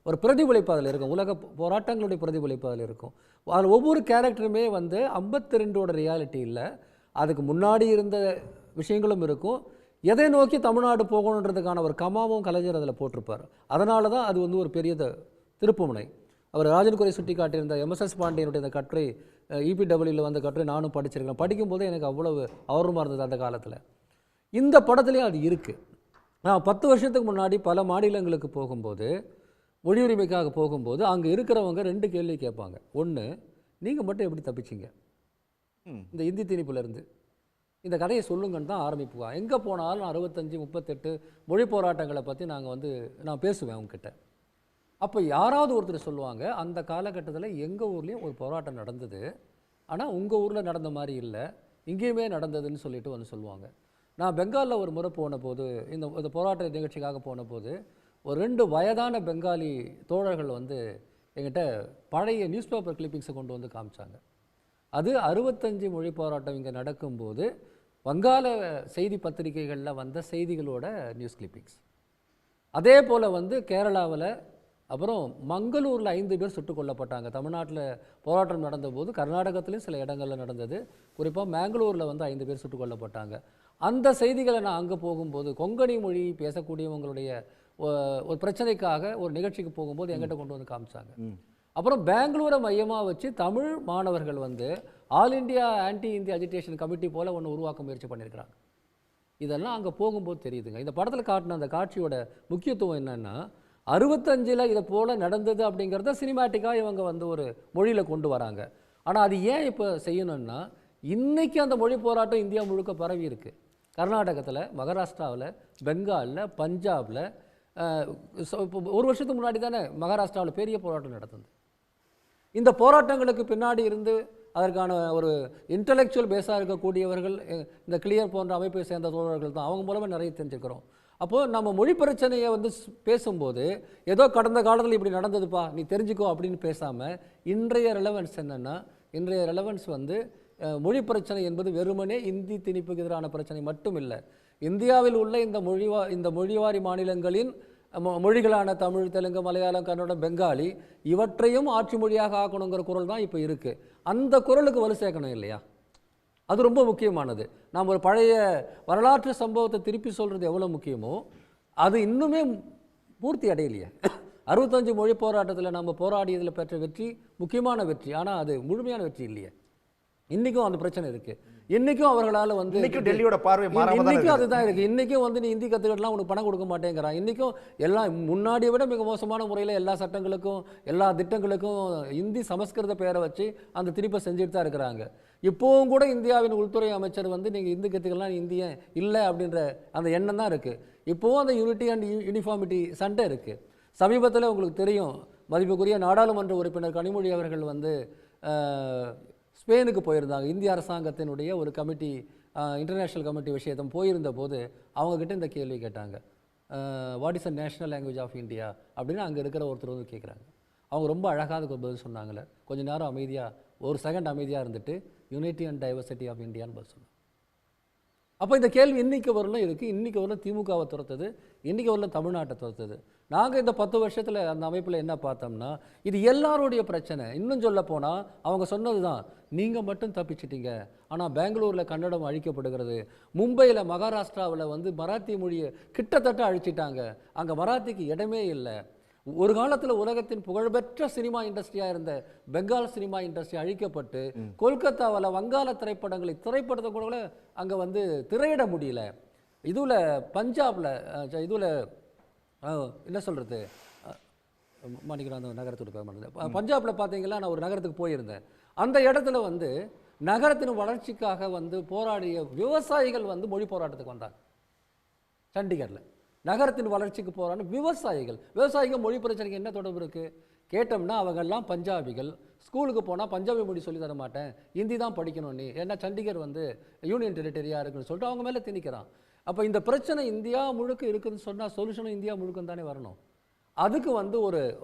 ஒரு பிரதிபலிப்பு அதில் இருக்கும், உலக போராட்டங்களுடைய பிரதிபலிப்பு அதில் இருக்கும். அதில் ஒவ்வொரு கேரக்டருமே வந்து 52ஓட ரியாலிட்டி இல்லை, அதுக்கு முன்னாடி இருந்த விஷயங்களும் இருக்கும். எதை நோக்கி தமிழ்நாடு போகணுன்றதுக்கான ஒரு கமாவும் கலைஞர் அதில் போட்டிருப்பார். அதனால தான் அது வந்து ஒரு பெரிய திருப்புமுனை. அவர் ராஜன் குறை சுட்டி காட்டியிருந்த எம்எஸ்எஸ் பாண்டியனுடைய இந்த கட்டுரை, EPWவில் வந்த கட்டுரை நானும் படிச்சிருக்கேன். படிக்கும்போதே எனக்கு அவ்வளவு ஆர்வமாக இருந்தது அந்த காலத்தில். இந்த படத்துலேயும் அது இருக்குது. நான் 10 வருஷத்துக்கு முன்னாடி பல மாநிலங்களுக்கு போகும்போது, மொழி உரிமைக்காக போகும்போது அங்கே இருக்கிறவங்க 2 கேள்வி கேட்பாங்க. ஒன்று, நீங்கள் மட்டும் எப்படி தப்பிச்சிங்க இந்த இந்தி திணிப்புலேருந்து, இந்த கதையை சொல்லுங்கன்னு தான் ஆரம்பிப்புவா. எங்கே போனாலும் 65 38 மொழி போராட்டங்களை பற்றி நான் பேசுவேன் அவங்கக்கிட்ட. அப்போ யாராவது ஒருத்தர் சொல்லுவாங்க, அந்த காலகட்டத்தில் எங்கள் ஊர்லேயும் ஒரு போராட்டம் நடந்தது, ஆனால் உங்கள் ஊரில் நடந்த மாதிரி இல்லை, இங்கேயுமே நடந்ததுன்னு சொல்லிட்டு வந்து சொல்லுவாங்க. நான் பெங்காலில் ஒரு முறை போன போது, இந்த போராட்ட நிகழ்ச்சிக்காக போன போது ஒரு 2 வயதான பெங்காலி தோழர்கள் வந்து எங்கிட்ட பழைய நியூஸ் பேப்பர் கிளிப்பிங்ஸை கொண்டு வந்து காமிச்சாங்க. அது 65 மொழி போராட்டம் இங்கே நடக்கும்போது வங்காள செய்தி பத்திரிகைகளில் வந்த செய்திகளோட நியூஸ் கிளிப்பிங்ஸ். அதே போல் வந்து கேரளாவில் அப்புறம் மங்களூரில் 5 பேர் சுட்டுக் கொல்லப்பட்டாங்க. தமிழ்நாட்டில் போராட்டம் நடந்தபோது கர்நாடகத்திலையும் சில இடங்களில் நடந்தது. குறிப்பாக மேங்களூரில் வந்து 5 பேர் சுட்டுக் கொல்லப்பட்டாங்க. அந்த செய்திகளை நான் அங்கே போகும்போது கொங்கணி மொழி பேசக்கூடியவங்களுடைய ஒரு பிரச்சனைக்காக ஒரு நிகழ்ச்சிக்கு போகும்போது எங்கிட்ட கொண்டு வந்து காமிச்சாங்க. அப்புறம் பெங்களூரை மையமாக வச்சு தமிழ் மாணவர்கள் வந்து all India anti Hindi agitation committee போல் ஒன்று உருவாக்க முயற்சி பண்ணியிருக்கிறாங்க. இதெல்லாம் அங்கே போகும்போது தெரியுதுங்க. இந்த படத்தில் காட்டின அந்த காட்சியோட முக்கியத்துவம் என்னென்னா 65 இதை போல் நடந்தது அப்படிங்கிறத சினிமேட்டிக்காக இவங்க வந்து ஒரு மொழியில் கொண்டு வராங்க. ஆனால் அது ஏன் இப்போ செய்யணும்னா இன்றைக்கி அந்த மொழி போராட்டம் இந்தியா முழுக்க பரவி இருக்குது. கர்நாடகத்தில், மகாராஷ்டிராவில், பெங்காலில், பஞ்சாபில், இப்போ ஒரு வருஷத்துக்கு முன்னாடி தானே மகாராஷ்டிராவில் பெரிய போராட்டம் நடந்தது. இந்த போராட்டங்களுக்கு பின்னாடி இருந்து அதற்கான ஒரு இன்டலெக்சுவல் பேஸாக இருக்கக்கூடியவர்கள் இந்த கிளியர் போன்ற அமைப்பை சேர்ந்த தோழர்கள் தான். அவங்க மூலமாக நிறைய தெரிஞ்சுக்கிறோம். அப்போது நம்ம மொழி பிரச்சனையை வந்து பேசும்போது ஏதோ கடந்த காலத்தில் இப்படி நடந்ததுப்பா நீ தெரிஞ்சுக்கோ அப்படின்னு பேசாமல் இன்றைய ரெலவன்ஸ் என்னென்னா, இன்றைய ரெலவன்ஸ் வந்து மொழி பிரச்சனை என்பது வெறுமனே இந்தி திணிப்புக்கு எதிரான பிரச்சனை மட்டும் இல்லை. இந்தியாவில் உள்ள இந்த மொழிவாரி மாநிலங்களின் மொழிகளான தமிழ், தெலுங்கு, மலையாளம், கன்னடம், பெங்காலி இவற்றையும் ஆட்சி மொழியாக ஆக்கணுங்கிற குரல் தான் இப்போ இருக்குது. அந்த குரலுக்கு வலு சேர்க்கணும் இல்லையா? அது ரொம்ப முக்கியமானது. நாம் ஒரு பழைய வரலாற்று சம்பவத்தை திருப்பி சொல்கிறது எவ்வளோ முக்கியமோ அது இன்னுமே பூர்த்தி அடையலையே. 65 மொழி போராட்டத்தில் நம்ம போராடியதில் பெற்ற வெற்றி முக்கியமான வெற்றி. ஆனால் அது முழுமையான வெற்றி இல்லையே. இன்றைக்கும் அந்த பிரச்சனை இருக்குது. இன்றைக்கும் அவர்களால் வந்து டெல்லியோட பார்வை இன்றைக்கும் அதுதான் இருக்குது. இன்றைக்கும் வந்து நீ இந்தி கற்றுக்கிட்டலாம் உனக்கு பணம் கொடுக்க மாட்டேங்கிறான். இன்றைக்கும் எல்லாம் முன்னாடியை விட மிக மோசமான முறையில் எல்லா சட்டங்களுக்கும் எல்லா திட்டங்களுக்கும் இந்தி சமஸ்கிருத பெயரை வச்சு அந்த திருப்பை செஞ்சுட்டு தான் இருக்கிறாங்க. இப்போவும் கூட இந்தியாவின் உள்துறை அமைச்சர் வந்து நீங்கள் இந்தி கற்றுக்கலாம் இந்திய இல்லை அப்படின்ற அந்த எண்ணம் தான் இருக்குது. இப்போவும் அந்த யூனிட்டி அண்ட் யூனிஃபார்மிட்டி சண்டை இருக்குது. சமீபத்தில் உங்களுக்கு தெரியும், மதிப்புக்குரிய நாடாளுமன்ற உறுப்பினர் கனிமொழி அவர்கள் வந்து ஸ்பெயினுக்கு போயிருந்தாங்க. இந்திய அரசாங்கத்தினுடைய ஒரு கமிட்டி, இன்டர்நேஷ்னல் கமிட்டி விஷயத்தை போயிருந்த போது அவங்கக்கிட்ட இந்த கேள்வி கேட்டாங்க, what is a national language of India அப்படின்னு அங்கே இருக்கிற ஒருத்தர் வந்து கேட்குறாங்க. அவங்க ரொம்ப அழகாக அதுக்கு பதில் சொன்னாங்களே. கொஞ்சம் நேரம் அமைதியாக, ஒரு செகண்ட் அமைதியாக இருந்துட்டு யூனிட்டி அண்ட் டைவர்சிட்டி ஆஃப் இந்தியான்னு பதில் சொன்னாங்க. அப்போ இந்த கேள்வி இன்றைக்கி வரலும் இருக்குது. இன்றைக்கி வரலும் திமுகவை துரத்துது, இன்றைக்கி வரலும் தமிழ்நாட்டை துரத்துது. நாங்கள் இந்த 10 வருஷத்தில் அந்த அமைப்பில் என்ன பார்த்தோம்னா இது எல்லாருடைய பிரச்சனை. இன்னும் சொல்ல போனால் அவங்க சொன்னது தான், நீங்கள் மட்டும் தப்பிச்சிட்டீங்க, ஆனால் பெங்களூரில் கன்னடம் அழிக்கப்படுகிறது, மும்பையில் மகாராஷ்டிராவில் வந்து மராத்தி மொழியை கிட்டத்தட்ட அழிச்சிட்டாங்க, அங்கே மராத்திக்கு இடமே இல்லை. ஒரு காலத்தில் உலகத்தின் புகழ்பெற்ற சினிமா இண்டஸ்ட்ரியாக இருந்த பெங்கால் சினிமா இண்டஸ்ட்ரி அழிக்கப்பட்டு கொல்கத்தாவில் வங்காள திரைப்படத்தை கூட அங்கே வந்து திரையிட முடியல. இதுவில் பஞ்சாபில் இதுவில் என்ன சொல்கிறது, மன்னிக்கிறேன் அந்த நகரத்துக்கு போக மாட்டேன், பஞ்சாபில் பார்த்தீங்கன்னா நான் ஒரு நகரத்துக்கு போயிருந்தேன். அந்த இடத்துல வந்து நகரத்தின் வளர்ச்சிக்காக வந்து போராடிய விவசாயிகள் வந்து மொழி போராட்டத்துக்கு வந்தாங்க. சண்டிகரில் நகரத்தின் வளர்ச்சிக்கு போகிறான்னு விவசாயிகள் மொழி பிரச்சனைக்கு என்ன தொடர்பு இருக்குது கேட்டோம்னா அவங்கெல்லாம் பஞ்சாபிகள். ஸ்கூலுக்கு போனால் பஞ்சாபி மொழி சொல்லி தர மாட்டேன், ஹிந்தி தான் படிக்கணும் நீ, ஏன்னா சண்டிகர் வந்து யூனியன் டெரிட்டரியாக இருக்குன்னு சொல்லிட்டு அவங்க மேலே திணிக்கிறான். அப்போ இந்த பிரச்சனை இந்தியா முழுக்க இருக்குதுன்னு சொன்னால் சொல்யூஷனும் இந்தியா முழுக்க தானே வரணும். அதுக்கு வந்து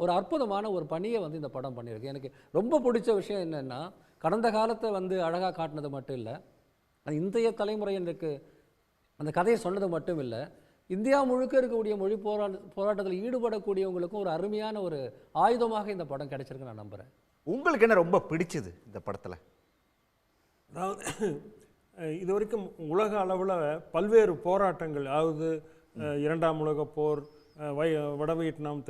ஒரு அற்புதமான ஒரு பணியை வந்து இந்த படம் பண்ணியிருக்கு. எனக்கு ரொம்ப பிடிச்ச விஷயம் என்னென்னா, கடந்த காலத்தை வந்து அழகாக காட்டினது மட்டும் இல்லை, இன்றைய தலைமுறையினருக்கு அந்த கதையை சொன்னது மட்டும் இல்லை, இந்தியா முழுக்க இருக்கக்கூடிய மொழி போராட்டத்தில் ஈடுபடக்கூடியவங்களுக்கும் ஒரு அருமையான ஒரு ஆயுதமாக இந்த படம் கிடைச்சிருக்கு நான் நம்புகிறேன். உங்களுக்கு என்ன ரொம்ப பிடிச்சது இந்த படத்தில்? அதாவது இது வரைக்கும் உலக அளவில் பல்வேறு போராட்டங்கள், அதாவது 2ஆம் உலகப் போர், வட வியட்நாம்,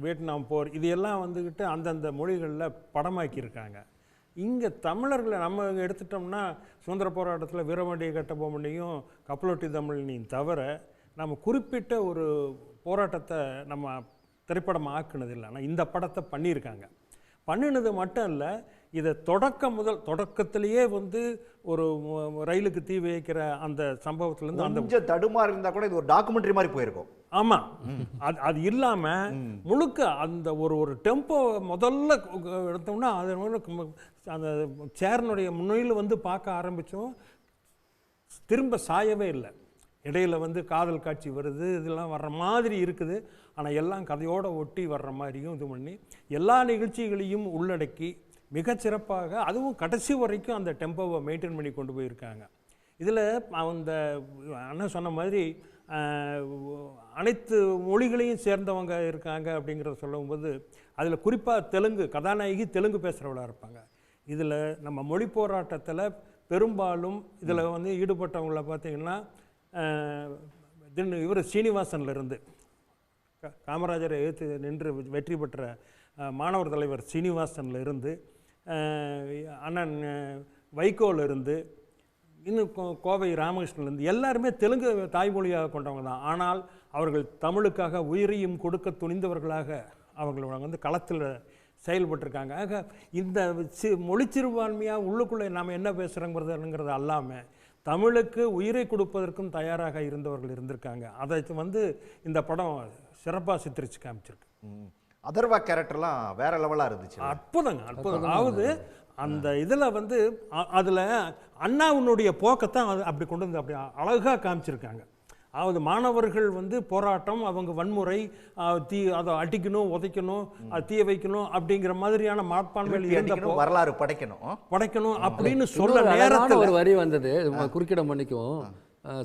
வியட்நாம் போர், இது எல்லாம் வந்துக்கிட்டு அந்தந்த மொழிகளில் படமாக்கியிருக்காங்க. இங்கே தமிழர்களை நம்ம எடுத்துட்டோம்னா சுதந்திர போராட்டத்தில் வீரமணி கட்டபொம்மனையும் கப்பலொட்டி தமிழினையும் தவிர நம்ம குறிப்பிட்ட ஒரு போராட்டத்தை நம்ம திரைப்படம் ஆக்குனதில்லை. ஆனால் இந்த படத்தை பண்ணியிருக்காங்க. பண்ணினது மட்டும் இல்லை, இதை தொடக்கத்திலேயே வந்து ஒரு ரயிலுக்கு தீ வைக்கிற அந்த சம்பவத்திலேருந்து அந்த கொஞ்சம் தடுமாறி இருந்தால் கூட இது ஒரு டாக்குமெண்ட்ரி மாதிரி போயிருக்கும். ஆமாம், அது இல்லாமல் முழுக்க அந்த ஒரு டெம்போ முதல்ல எடுத்தோம்னா அது அந்த சேரனுடைய முன்னிலையில் வந்து பார்க்க ஆரம்பித்தோம், திரும்ப சாயவே இல்லை. இடையில வந்து காதல் காட்சி வருது, இதெல்லாம் வர்ற மாதிரி இருக்குது. ஆனால் எல்லாம் கதையோடு ஒட்டி வர்ற மாதிரியும் இது பண்ணி எல்லா நிகழ்ச்சிகளையும் உள்ளடக்கி மிகச்சிறப்பாக, அதுவும் கடைசி வரைக்கும் அந்த டெம்போவை மெயின்டைன் பண்ணி கொண்டு போயிருக்காங்க. இதில் அந்த அண்ணன் சொன்ன மாதிரி அனைத்து மொழிகளையும் சேர்ந்தவங்க இருக்காங்க அப்படிங்கிறத சொல்லும்போது அதில் குறிப்பாக தெலுங்கு கதாநாயகி தெலுங்கு பேசுகிறவளாக இருப்பாங்க. இதில் நம்ம மொழி போராட்டத்தில் பெரும்பாலும் இதில் வந்து ஈடுபட்டவங்கள பார்த்திங்கன்னா இவர் சீனிவாசன்லேருந்து காமராஜரை எதிர்த்து நின்று வெற்றி பெற்ற மாணவர் தலைவர் சீனிவாசன்லேருந்து அண்ணன் வைகோலிருந்து இன்னும் கோவை ராமகிருஷ்ணன்லேருந்து எல்லாருமே தெலுங்கு தாய்மொழியாக கொண்டவங்க தான். ஆனால் அவர்கள் தமிழுக்காக உயிரையும் கொடுக்க துணிந்தவர்களாக அவங்கள வந்து களத்தில் செயல்பட்டிருக்காங்க. ஆக இந்த மொழி சிறுபான்மையாக உள்ளுக்குள்ளே நாம் என்ன பேசுகிறோங்கிறதுங்கிறது அல்லாமல் தமிழுக்கு உயிரை கொடுப்பதற்கும் தயாராக இருந்தவர்கள் இருந்திருக்காங்க. அதை வந்து இந்த படம் சிறப்பாக சித்தரித்து காமிச்சிருக்கு. அதர்வா கேரக்டர்லாம் வேற லெவலாக இருந்துச்சு. அற்புதங்க, அற்புதம். அதாவது அந்த இதில் வந்து அதில் அண்ணாவினுடைய போக்கத்தான் அப்படி கொண்டு வந்து அப்படி அழகாக காமிச்சிருக்காங்க. அதாவது மாணவர்கள் வந்து போராட்டம், அவங்க வன்முறை, அதை அடிக்கணும், உதைக்கணும், தீய வைக்கணும் அப்படிங்கிற மாதிரியான மனப்பான்மையில் இருந்தப்போ வரலாறு படைக்கணும் அப்படின்னு சொல்ல நேரத்தில் ஒரு வரி வந்தது, குறுக்கிட மன்னிக்கும்.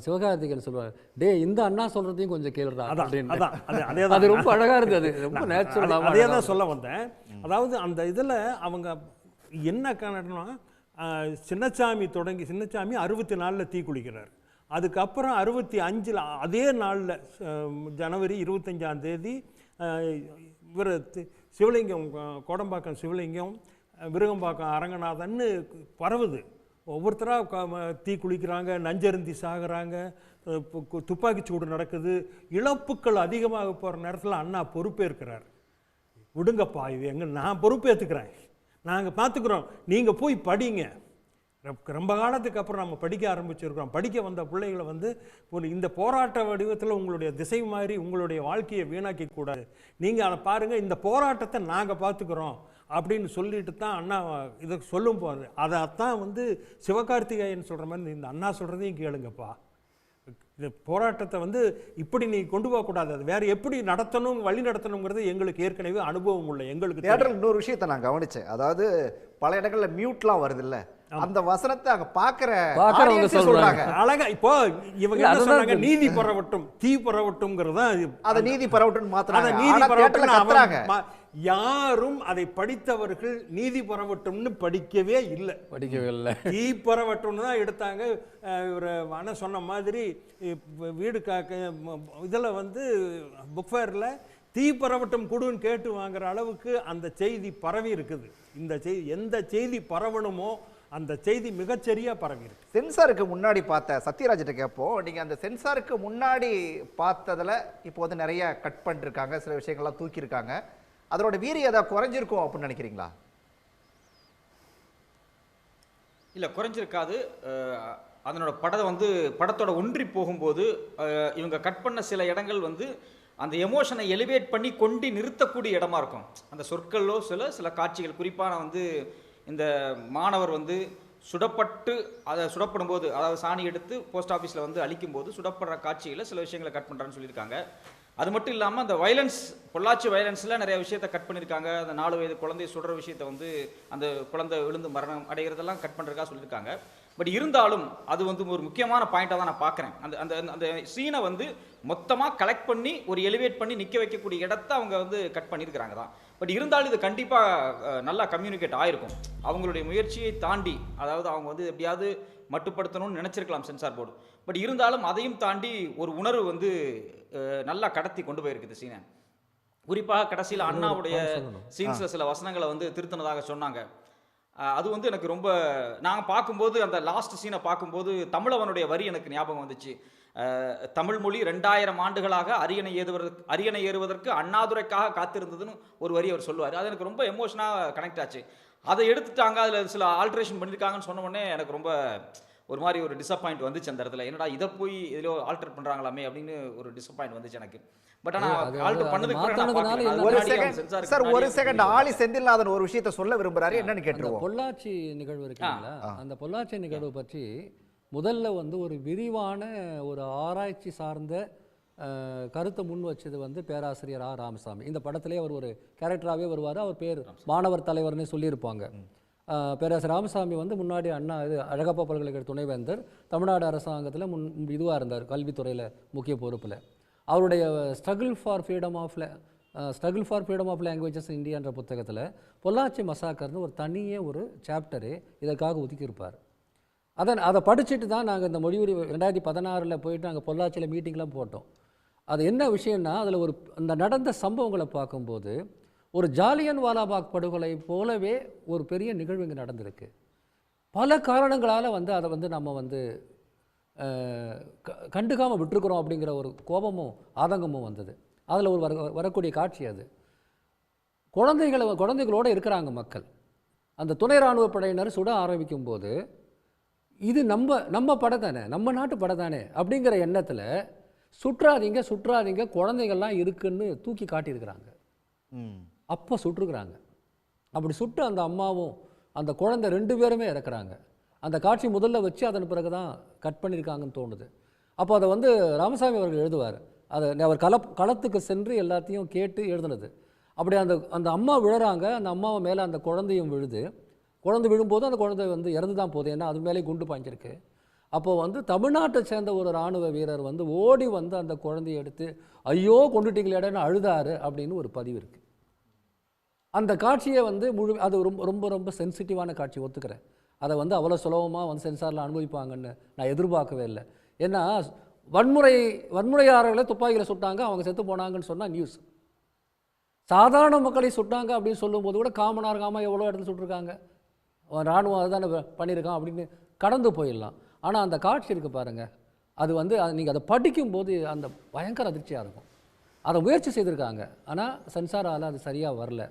சிவகார்த்திகேயன் சொல்லுவார், டே இந்த அண்ணா சொல்றதையும் கொஞ்சம் கேளுடா அப்படின்னு. அது ரொம்ப அழகா இருந்தது, ரொம்ப நேச்சுரலா. அதே தான் சொல்ல வந்தேன். அதாவது அந்த இதில் அவங்க என்ன காரணம்னா, சின்னசாமி 64 தீ குளிக்கிறார். அதுக்கப்புறம் 65 அதே நாளில் ஜனவரி 25ஆம் தேதி இவர் சிவலிங்கம், கோடம்பாக்கம் சிவலிங்கம், விருகம்பாக்கம் அரங்கநாதன்னு பரவுது. ஒவ்வொருத்தராக தீ குளிக்கிறாங்க, நஞ்சருந்தி சாகுறாங்க, துப்பாக்கி சூடு நடக்குது, இழப்புக்கள் அதிகமாக போகிற நேரத்தில் அண்ணா பொறுப்பேற்கிறார். விடுங்கப்பா, இது நான் பொறுப்பேற்றுக்கிறேன், நாங்கள் பார்த்துக்குறோம், நீங்கள் போய் படிங்க. ரொம்ப காலத்துக்கு அப்புறம் நம்ம படிக்க ஆரம்பிச்சிருக்கிறோம். படிக்க வந்த பிள்ளைகளை வந்து இந்த போராட்ட வடிவத்தில் உங்களுடைய திசை மாதிரி உங்களுடைய வாழ்க்கையை வீணாக்கி கூடாது, நீங்கள் அதை பாருங்கள், இந்த போராட்டத்தை நாங்கள் பார்த்துக்குறோம் அப்படின்னு சொல்லிட்டு தான் அண்ணா இதை சொல்லும் போது அதைத்தான் வந்து சிவகார்த்திகேயன் சொல்கிற மாதிரி இந்த அண்ணா சொல்கிறதையும் கேளுங்கப்பா, இந்த போராட்டத்தை வந்து இப்படி நீ கொண்டு போகக்கூடாது, அது வேறு எப்படி நடத்தணும், வழி நடத்தணுங்கிறது எங்களுக்கு ஏற்கனவே அனுபவம் இல்லை. எங்களுக்கு தியேட்டரில் இன்னொரு விஷயத்தை நான் கவனித்தேன். அதாவது பல இடங்களில் மியூட்லாம் வருது இல்லை, அந்த வசனத்தை அங்க பாக்குறவங்க சொல்றாங்க அழகா. இப்போ இவங்க என்ன சொல்றாங்க, நீதி பரவட்டும் தீ பரவட்டும்ங்கிறதா, அத நீதி பரவட்டும் மாத்திராங்க. நீதி பரவட்டும் யாரும் அதை படித்தவர்கள் நீதி பரவட்டும்னு படிக்கவே இல்லை. தீ பரவட்டும்னு தான் எடுத்தாங்க. ஒரு அண்ணன் சொன்ன மாதிரி வீடு இதில் வந்து புக் ஃபேரில் தீ பரவட்டும் கொடுன்னு கேட்டு வாங்குற அளவுக்கு அந்த செய்தி பரவி இருக்குது. இந்த செய்தி எந்த செய்தி பரவணுமோ அந்த செய்தி மிகச்சரியா பரவி இருக்கு. சென்சாருக்கு முன்னாடி பார்த்த சத்யராஜ்கிட்ட கேட்போம், நீங்க அந்த சென்சாருக்கு முன்னாடி பார்த்ததுல இப்போ வந்து நிறைய கட் பண்ணிருக்காங்க, சில விஷயங்கள்லாம் தூக்கியிருக்காங்க, அதோட வீரியம் ஏதாவது குறைஞ்சிருக்கும் அப்படின்னு நினைக்கிறீங்களா? இல்லை, குறைஞ்சிருக்காது. அதனோட படத்தோட ஒன்றி போகும்போது இவங்க கட் பண்ண சில இடங்கள் வந்து அந்த எமோஷனை எலிவேட் பண்ணி கொண்டு நிறுத்தக்கூடிய இடமா இருக்கும். அந்த சொற்களோ சில காட்சிகள், குறிப்பாக நான் வந்து இந்த மாணவர் வந்து சுடப்படும் போது, அதாவது சாணி எடுத்து போஸ்ட் ஆஃபீஸில் வந்து அழிக்கும் போது சுடப்படுற காட்சிகளில் சில விஷயங்களை கட் பண்ணுறான்னு சொல்லியிருக்காங்க. அது மட்டும் இல்லாமல் அந்த வயலன்ஸ், பொள்ளாச்சி வயலன்ஸில் நிறைய விஷயத்தை கட் பண்ணியிருக்காங்க. அந்த 4 வயது குழந்தைய சுடுற விஷயத்தை வந்து அந்த குழந்தை விழுந்து மரணம் அடைகிறதெல்லாம் கட் பண்ணுறதுக்காக சொல்லியிருக்காங்க. பட் இருந்தாலும் அது வந்து ஒரு முக்கியமான பாயிண்டாக தான் நான் பார்க்குறேன். அந்த அந்த சீனை வந்து மொத்தமாக கலெக்ட் பண்ணி ஒரு எலிவேட் பண்ணி நிற்க வைக்கக்கூடிய இடத்த அவங்க வந்து கட் பண்ணியிருக்கிறாங்க தான். பட் இருந்தாலும் இது கண்டிப்பாக நல்லா கம்யூனிகேட் ஆகிருக்கும். அவங்களுடைய முயற்சியை தாண்டி, அதாவது அவங்க வந்து எப்படியாவது மட்டுப்படுத்தணும்னு நினச்சிருக்கலாம் சென்சார் போர்டு. பட் இருந்தாலும் அதையும் தாண்டி ஒரு உணர்வு வந்து நல்லா கடத்தி கொண்டு போயிருக்குது சீனை. குறிப்பாக கடைசியில் அண்ணாவுடைய சீன்ஸில் சில வசனங்களை வந்து திருத்தினதாக சொன்னாங்க. அது வந்து எனக்கு ரொம்ப, நாங்கள் பார்க்கும்போது அந்த லாஸ்ட் சீனை பார்க்கும்போது தமிழவனுடைய வரி எனக்கு ஞாபகம் வந்துச்சு. தமிழ் மொழி 2000 ஆண்டுகளாக அரியணை ஏறுவதற்கு அண்ணாதுரைக்காக காத்திருந்ததுன்னு ஒரு வரி அவர் சொல்லுவார். அது எனக்கு ரொம்ப எமோஷனாக கனெக்ட் ஆச்சு. அதை எடுத்துட்டாங்க, அதில் சில ஆல்ட்ரேஷன் பண்ணியிருக்காங்கன்னு சொன்ன உடனே எனக்கு ரொம்ப ஒரு மாதிரி ஒரு டிசப்பாயிண்ட் வந்துச்சு அந்த இடத்துல. என்னடா இதை போய் இதிலோ ஆல்டர் பண்ணுறாங்களாமே அப்படின்னு ஒரு டிசப்பாயிண்ட் வந்துச்சு எனக்கு. பட் ஆனால் ஆல்டர் பண்ணதுக்கு ஒரு செகண்ட் ஆளி செந்தில்நாதன் ஒரு விஷயத்தை சொல்ல விரும்புறாரு, என்னன்னு கேட்டுருவோம். பொள்ளாச்சி நிகழ்வு இருக்குங்களா, அந்த பொள்ளாச்சி நிகழ்வு பற்றி முதல்ல வந்து ஒரு விரிவான ஒரு ஆராய்ச்சி சார்ந்த கருத்தை முன் வச்சது வந்து பேராசிரியர் ராமசாமி. இந்த படத்திலே அவர் ஒரு கேரக்டராகவே வருவார், அவர் பேர் மாணவர் தலைவர்னே சொல்லியிருப்பாங்க. பேராசிரியர் ராமசாமி வந்து முன்னாடி அண்ணா இது அழகப்பா பல்கலைக்கழக துணைவேந்தர், தமிழ்நாடு அரசாங்கத்தில் இதுவாக இருந்தார், கல்வித்துறையில் முக்கிய பொறுப்பில். அவருடைய struggle for freedom of languages இந்தியான்ற புத்தகத்தில் பொள்ளாச்சி மசாக்கர்னு ஒரு தனியே ஒரு சாப்டரு இதற்காக ஒதுக்கியிருப்பார். அதை படிச்சுட்டு தான் நாங்கள் இந்த மொழி 2016 போயிட்டு நாங்கள் பொள்ளாச்சியில் மீட்டிங்லாம் போட்டோம். அது என்ன விஷயம்னா, அதில் அந்த நடந்த சம்பவங்களை பார்க்கும்போது ஒரு ஜாலியன் வாலாபாக் படுகொலை போலவே ஒரு பெரிய நிகழ்வு இங்கே நடந்திருக்கு. பல காரணங்களால் அதை நம்ம கண்டுக்காமல் விட்டுருக்குறோம் அப்படிங்கிற ஒரு கோபமும் ஆதங்கமும் வந்தது. அதில் வரக்கூடிய காட்சி அது. குழந்தைகளோடு இருக்கிறாங்க மக்கள். அந்த துணை இராணுவ படையினர் சுட ஆரம்பிக்கும் போது இது நம்ம படை தானே, நம்ம நாட்டு படை தானே அப்படிங்கிற எண்ணத்தில் சுற்றாதீங்க குழந்தைகள்லாம் இருக்குன்னு தூக்கி காட்டியிருக்கிறாங்க. அப்போ சுட்டுருக்குறாங்க. அப்படி சுட்டு அந்த அம்மாவும் அந்த குழந்தை 2 பேருமே இறக்குறாங்க. அந்த காட்சி முதல்ல வச்சு அதன் பிறகு தான் கட் பண்ணியிருக்காங்கன்னு தோணுது. அப்போ அதை ராமசாமி அவர்கள் எழுதுவார். அதை அவர் களத்துக்கு சென்று எல்லாத்தையும் கேட்டு எழுதுனது. அப்படி அந்த அம்மா விழுறாங்க. அந்த அம்மாவை மேலே அந்த குழந்தையும் விழுது. குழந்தை விழும்போது அந்த குழந்தை இறந்து தான் போகுது. ஏன்னா அது மேலே குண்டு பாய்ஞ்சிருக்கு. அப்போது தமிழ்நாட்டை சேர்ந்த ஒரு இராணுவ வீரர் ஓடி அந்த குழந்தையை எடுத்து ஐயோ கொண்டுட்டீங்களேடான்னு அழுதாரு அப்படின்னு ஒரு பதிவு இருக்குது. அந்த காட்சியை அது ரொம்ப சென்சிட்டிவான காட்சி, ஒத்துக்கிறேன். அதை அவ்வளோ சுலபமாக சென்சாரில் அனுமதிப்பாங்கன்னு நான் எதிர்பார்க்கவே இல்லை. ஏன்னா வன்முறையாளர்களை துப்பாக்கியில் சுட்டாங்க, அவங்க செத்து போனாங்கன்னு சொன்னால் நியூஸ். சாதாரண மக்களை சுட்டாங்க அப்படின்னு சொல்லும்போது கூட காமனாக எவ்வளோ இடத்துல சுட்டிருக்காங்க, இராணுவம் அதுதானே பண்ணியிருக்கான் அப்படின்னு கடந்து போயிடலாம். ஆனால் அந்த காட்சி இருக்குது பாருங்கள், அது நீங்கள் அதை படிக்கும்போது அந்த பயங்கர அதிர்ச்சியாக இருக்கும். அதை முயற்சி செய்திருக்காங்க, ஆனால் சென்சாரால் அது சரியாக வரல.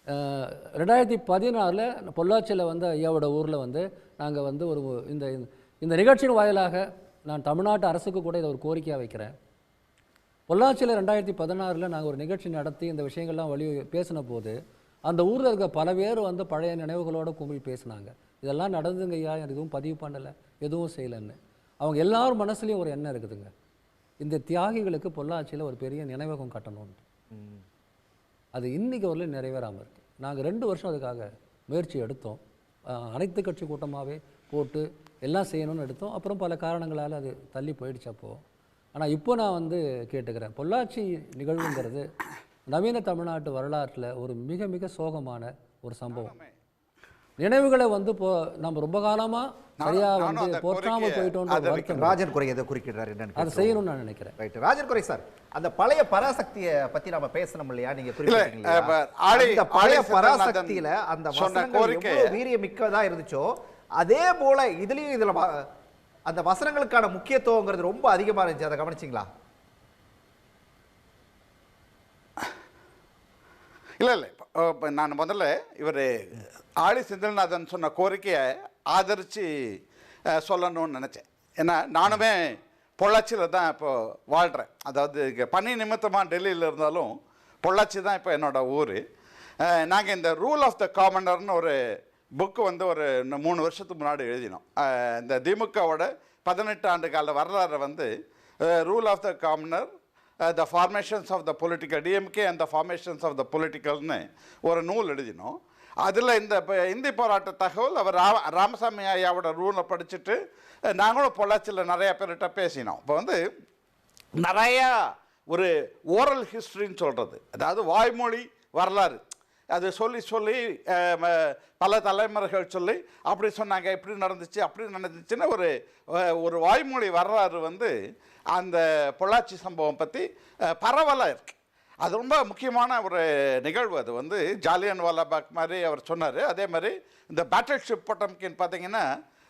2014 பொள்ளாச்சியில் ஐயாவோட ஊரில் நாங்கள் ஒரு இந்த நிகழ்ச்சியின் வாயிலாக நான் தமிழ்நாட்டு அரசுக்கு கூட இதை ஒரு கோரிக்கையாக வைக்கிறேன். பொள்ளாச்சியில் 2016 நாங்கள் ஒரு நிகழ்ச்சி நடத்தி இந்த விஷயங்கள்லாம் பேசின போது அந்த ஊரில் இருக்க பல பேர் பழைய நினைவுகளோடு கும்பல் பேசினாங்க. இதெல்லாம் நடந்துங்க ஐயா, எதுவும் பதிவு பண்ணலை, எதுவும் செய்யலைன்னு. அவங்க எல்லாரும் மனசுலேயும் ஒரு எண்ணம் இருக்குதுங்க, இந்த தியாகிகளுக்கு பொள்ளாச்சியில் ஒரு பெரிய நினைவகம் கட்டணும்னு. அது இன்றைக்கி வரலையும் நிறைவேறாமல் இருக்குது. நாங்கள் 2 வருஷம் அதுக்காக முயற்சி எடுத்தோம். அனைத்து கட்சி கூட்டமாகவே போட்டு எல்லாம் செய்யணும்னு எடுத்தோம். அப்புறம் பல காரணங்களால் அது தள்ளி போயிடுச்சு அப்போது. ஆனால் இப்போ நான் கேட்டுக்கிறேன், பொள்ளாச்சி நிகழ்வுங்கிறது நவீன தமிழ்நாட்டு வரலாற்றில் ஒரு மிக மிக சோகமான ஒரு சம்பவம். நினைவுகளை நம்ம ரொம்ப காலமாக சரியாக போற்றாமல் போயிட்டோம். ராஜன் குறை எதை குறிக்கிறார் என்னன்னு அதை செய்யணும்னு நான் நினைக்கிறேன். ரைட், ராஜன் குறை சார், அந்த பழைய பராசக்தியை பற்றி நம்ம பேசணும் இல்லையா? நீங்க பழைய பராசக்தியில அந்த வசனங்கள் எவ்வளவு வீரியமிக்கதா இருந்துச்சோ அதே போல இதுல அந்த வசனங்களுக்கான முக்கியத்துவங்கிறது ரொம்ப அதிகமா இருந்துச்சு. அதை கவனிச்சிங்களா? இல்லை நான் முதல்ல இவர் ஆழி செந்தில்நாதன் சொன்ன கோரிக்கையை ஆதரித்து சொல்லணும்னு நினச்சேன். ஏன்னா நானுமே பொள்ளாச்சியில் தான் இப்போ வாழ்கிறேன். அதாவது இங்கே பணி நிமித்தமாக டெல்லியில் இருந்தாலும் பொள்ளாச்சி தான் இப்போ என்னோடய ஊர். நாங்கள் இந்த ரூல் ஆஃப் த காமனர்னு ஒரு புக்கு ஒரு 3 வருஷத்துக்கு முன்னாடி எழுதினோம். இந்த திமுகவோட 18 ஆண்டு கால வரலாறு rule of the commoner, the formations of the political DMK and the formations of the பொலிட்டிக்கல்னு ஒரு நூல் எழுதினோம். அதில் இந்த இந்தி போராட்ட தகவல் அவர் ராமசாமி ஐயாவோட ரூலை படிச்சுட்டு நாங்களும் பொள்ளாச்சியில் நிறையா பேர்கிட்ட பேசினோம். இப்போ நிறையா ஒரு ஓரல் ஹிஸ்ட்ரின்னு சொல்கிறது, அதாவது வாய்மொழி வரலாறு, அது சொல்லி பல தலைமுறைகள் சொல்லி அப்படி சொன்னாங்க, இப்படி நடந்துச்சு அப்படி நடந்துச்சுன்னு ஒரு வாய்மொழி வரலாறு அந்த பொள்ளாச்சி சம்பவம் பற்றி பரவலாக இருக்குது. அது ரொம்ப முக்கியமான ஒரு நிகழ்வு. அது ஜாலியன் வாலாபாக் மாதிரி அவர் சொன்னார். அதே மாதிரி இந்த பேட்டில் ஷிப் பொட்டம்கின் பார்த்தீங்கன்னா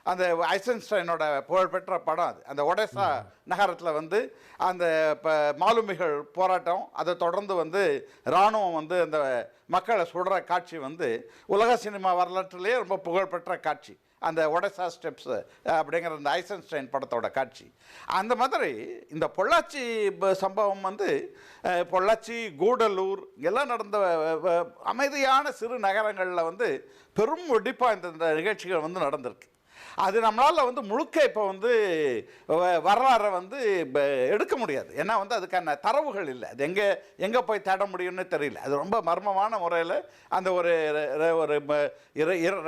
அந்த ஐசன்ஸ்டைனோட புகழ்பெற்ற படம் அது. அந்த ஒடேசா நகரத்தில் அந்த மாலுமிகள் போராட்டம், அதை தொடர்ந்து இராணுவம் அந்த மக்களை சுடுற காட்சி உலக சினிமா வரலாற்றிலேயே ரொம்ப புகழ்பெற்ற காட்சி. அந்த ஒடேசா ஸ்டெப்ஸ் அப்படிங்கிற அந்த ஐசன்ஸ்டைன் படத்தோட காட்சி. அந்த மாதிரி இந்த பொள்ளாச்சி சம்பவம் பொள்ளாச்சி, கூடலூர் எல்லாம் நடந்த அமைதியான சிறு நகரங்களில் பெரும் வெடிப்பாக இந்த நிகழ்ச்சிகள் நடந்திருக்கு. அது நம்மளால் வந்து முழுக்க இப்போ வந்து வரலாறை வந்து எடுக்க முடியாது. ஏன்னா வந்து அதுக்கான தரவுகள் இல்லை. அது எங்கே போய் தேட முடியும்னு தெரியல. அது ரொம்ப மர்மமான முறையில் அந்த ஒரு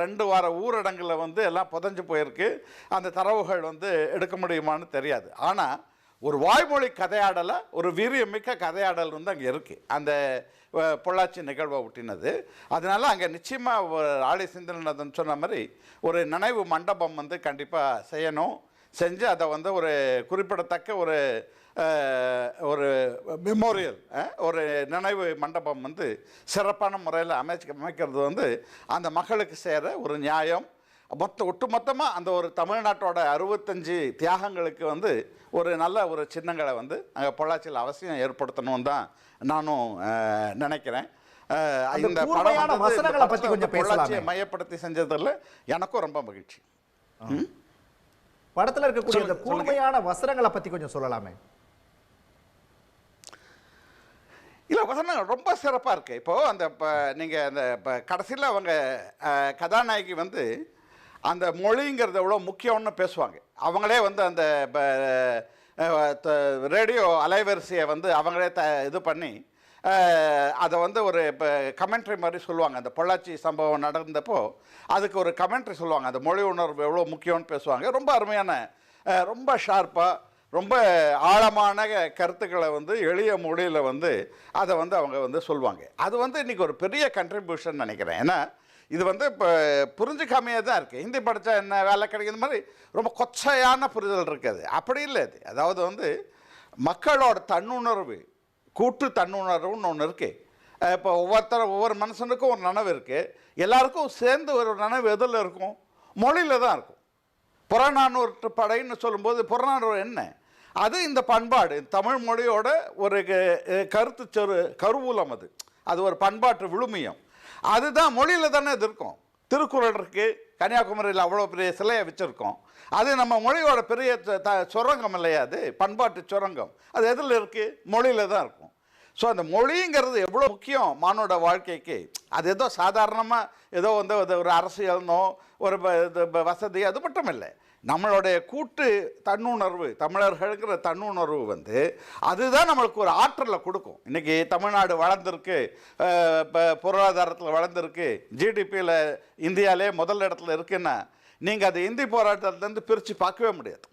2 வார ஊரடங்கில் வந்து எல்லாம் புதஞ்சு போயிருக்கு. அந்த தரவுகள் வந்து எடுக்க முடியுமான்னு தெரியாது. ஆனால் ஒரு வாய்மொழி கதையாடலை, ஒரு வீரியமிக்க கதையாடல் வந்து அங்கே இருக்குது. அந்த பொள்ளாச்சி நிகழ்வை ஒட்டினது. அதனால் அங்கே நிச்சயமாக ஆளி சிந்தனன் சொன்ன மாதிரி ஒரு நினைவு மண்டபம் வந்து கண்டிப்பாக செய்யணும். செஞ்சு அதை வந்து ஒரு குறிப்பிடத்தக்க ஒரு மெமோரியல், ஒரு நினைவு மண்டபம் வந்து சிறப்பான முறையில் அமைக்கிறது வந்து அந்த மக்களுக்கு சேர ஒரு நியாயம். ஒட்டுமொத்தமாக அந்த ஒரு தமிழ்நாட்டோட 65 தியாகங்களுக்கு வந்து ஒரு நல்ல ஒரு சின்னங்களை வந்து அங்கே பொள்ளாச்சியில் அவசியம் ஏற்படுத்தணும் தான் நானும் நினைக்கிறேன். இந்த படம் வசனங்களை பற்றி கொஞ்சம் பொள்ளாச்சியை மையப்படுத்தி செஞ்சதில் எனக்கும் ரொம்ப மகிழ்ச்சி. படத்தில் இருக்கக்கூடிய இந்த கூர்மையான வசனங்களை பற்றி கொஞ்சம் சொல்லலாமே. இல்லை, வசனங்கள் ரொம்ப சிறப்பாக இருக்குது. இப்போது அந்த நீங்கள் அந்த கடைசியில் அவங்க கதாநாயகி வந்து அந்த மொழிங்கிறது எவ்வளோ முக்கியம்னு பேசுவாங்க. அவங்களே வந்து அந்த ரேடியோ அலைவரிசையை வந்து அவங்களே இது பண்ணி அதை வந்து ஒரு கமெண்ட்ரி மாதிரி சொல்லுவாங்க. அந்த பொள்ளாச்சி சம்பவம் நடந்தப்போ அதுக்கு ஒரு கமெண்ட்ரி சொல்லுவாங்க. அந்த மொழி உணர்வு எவ்வளோ முக்கியம்னு பேசுவாங்க. ரொம்ப அருமையான, ரொம்ப ஷார்ப்பாக, ரொம்ப ஆழமான கருத்துக்களை வந்து எளிய மொழியில் வந்து அதை வந்து அவங்க வந்து சொல்லுவாங்க. அது வந்து இன்றைக்கி ஒரு பெரிய கண்ட்ரிபியூஷன் நினைக்கிறேன். ஏன்னா இது வந்து இப்போ புரிஞ்சுக்காமையே தான் இருக்குது. ஹிந்தி படித்தா என்ன வேலை கிடைக்கிற மாதிரி ரொம்ப கொச்சையான புரிதல் இருக்குது. அப்படி இல்லை அது. அதாவது வந்து மக்களோட தன்னுணர்வு, கூட்டு தன்னுணர்வுன்னு ஒன்று இருக்குது. இப்போ ஒவ்வொரு மனுஷனுக்கும் ஒரு நனவு இருக்குது. எல்லாருக்கும் சேர்ந்து ஒரு நனவு எதில் இருக்கும்? மொழியில் தான் இருக்கும். புறநானூற்று படைன்னு சொல்லும்போது புறநானூறு என்ன? அது இந்த பண்பாடு, தமிழ் மொழியோட ஒரு கருவூலம். அது ஒரு பண்பாட்டு விழுமியம். அதுதான் மொழியில் தானே இது இருக்கும். திருக்குறள் இருக்குது, கன்னியாகுமரியில் அவ்வளோ பெரிய சிலையை வச்சுருக்கோம். அது நம்ம மொழியோட பெரிய சுரங்கம் இல்லையா? அது பண்பாட்டு சுரங்கம். அது எதில் இருக்குது? மொழியில் தான் இருக்கும். ஸோ அந்த மொழிங்கிறது எவ்வளோ முக்கியம் மானோட வாழ்க்கைக்கு. அது ஏதோ சாதாரணமாக ஏதோ வந்து ஒரு அரசியல்னோ ஒரு வசதி அது மட்டும் இல்லை. நம்மளுடைய கூட்டு தன்னுணர்வு, தமிழர்கள்ங்கிற தன்னுணர்வு வந்து அதுதான் நம்மளுக்கு ஒரு ஆற்றலை கொடுக்கும். இன்றைக்கி தமிழ்நாடு வளர்ந்துருக்கு, பொருளாதாரத்தில் வளர்ந்துருக்கு, ஜிடிபியில் இந்தியாவிலே முதல் இடத்துல இருக்குன்னா நீங்கள் அது இந்தி போராட்டத்துலேருந்து பிரித்து பார்க்கவே முடியாது.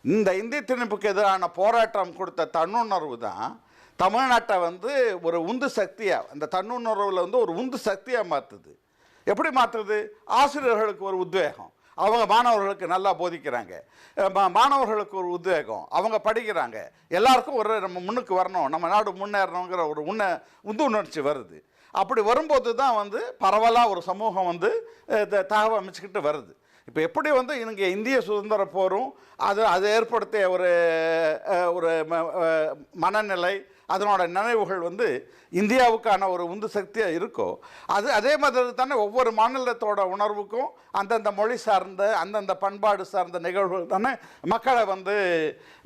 இந்த இந்தி திணிப்புக்கு எதிரான போராட்டம் கொடுத்த தன்னுணர்வு தான் தமிழ்நாட்டை வந்து ஒரு உந்து சக்தியாக, அந்த தன்னுணர்வில் வந்து ஒரு உந்து சக்தியாக மாற்றுது. எப்படி மாற்றுது? ஆசிரியர்களுக்கு ஒரு உத்வேகம், அவங்க மாணவர்களுக்கு நல்லா போதிக்கிறாங்க. மாணவர்களுக்கு ஒரு உத்வேகம், அவங்க படிக்கிறாங்க. எல்லாருக்கும் ஒரு நம்ம முன்னுக்கு வரணும், நம்ம நாடு முன்னேறணுங்கிற ஒரு உந்து உணர்ச்சி வருது. அப்படி வரும்போது தான் வந்து பரவலாக ஒரு சமூகம் வந்து தகவல் அமைச்சுக்கிட்டு வருது. இப்போ எப்படி வந்து இங்கே இந்திய சுதந்திர போரும் அது ஏற்படுத்திய ஒரு மனநிலை, அதனோட நினைவுகள் வந்து இந்தியாவுக்கான ஒரு உந்து சக்தியாக இருக்கோ, அதே மாதிரி தானே ஒவ்வொரு மாநிலத்தோட உணர்வுக்கும் அந்தந்த மொழி சார்ந்த அந்தந்த பண்பாடு சார்ந்த நிகழ்வுகள் தானே மக்களை வந்து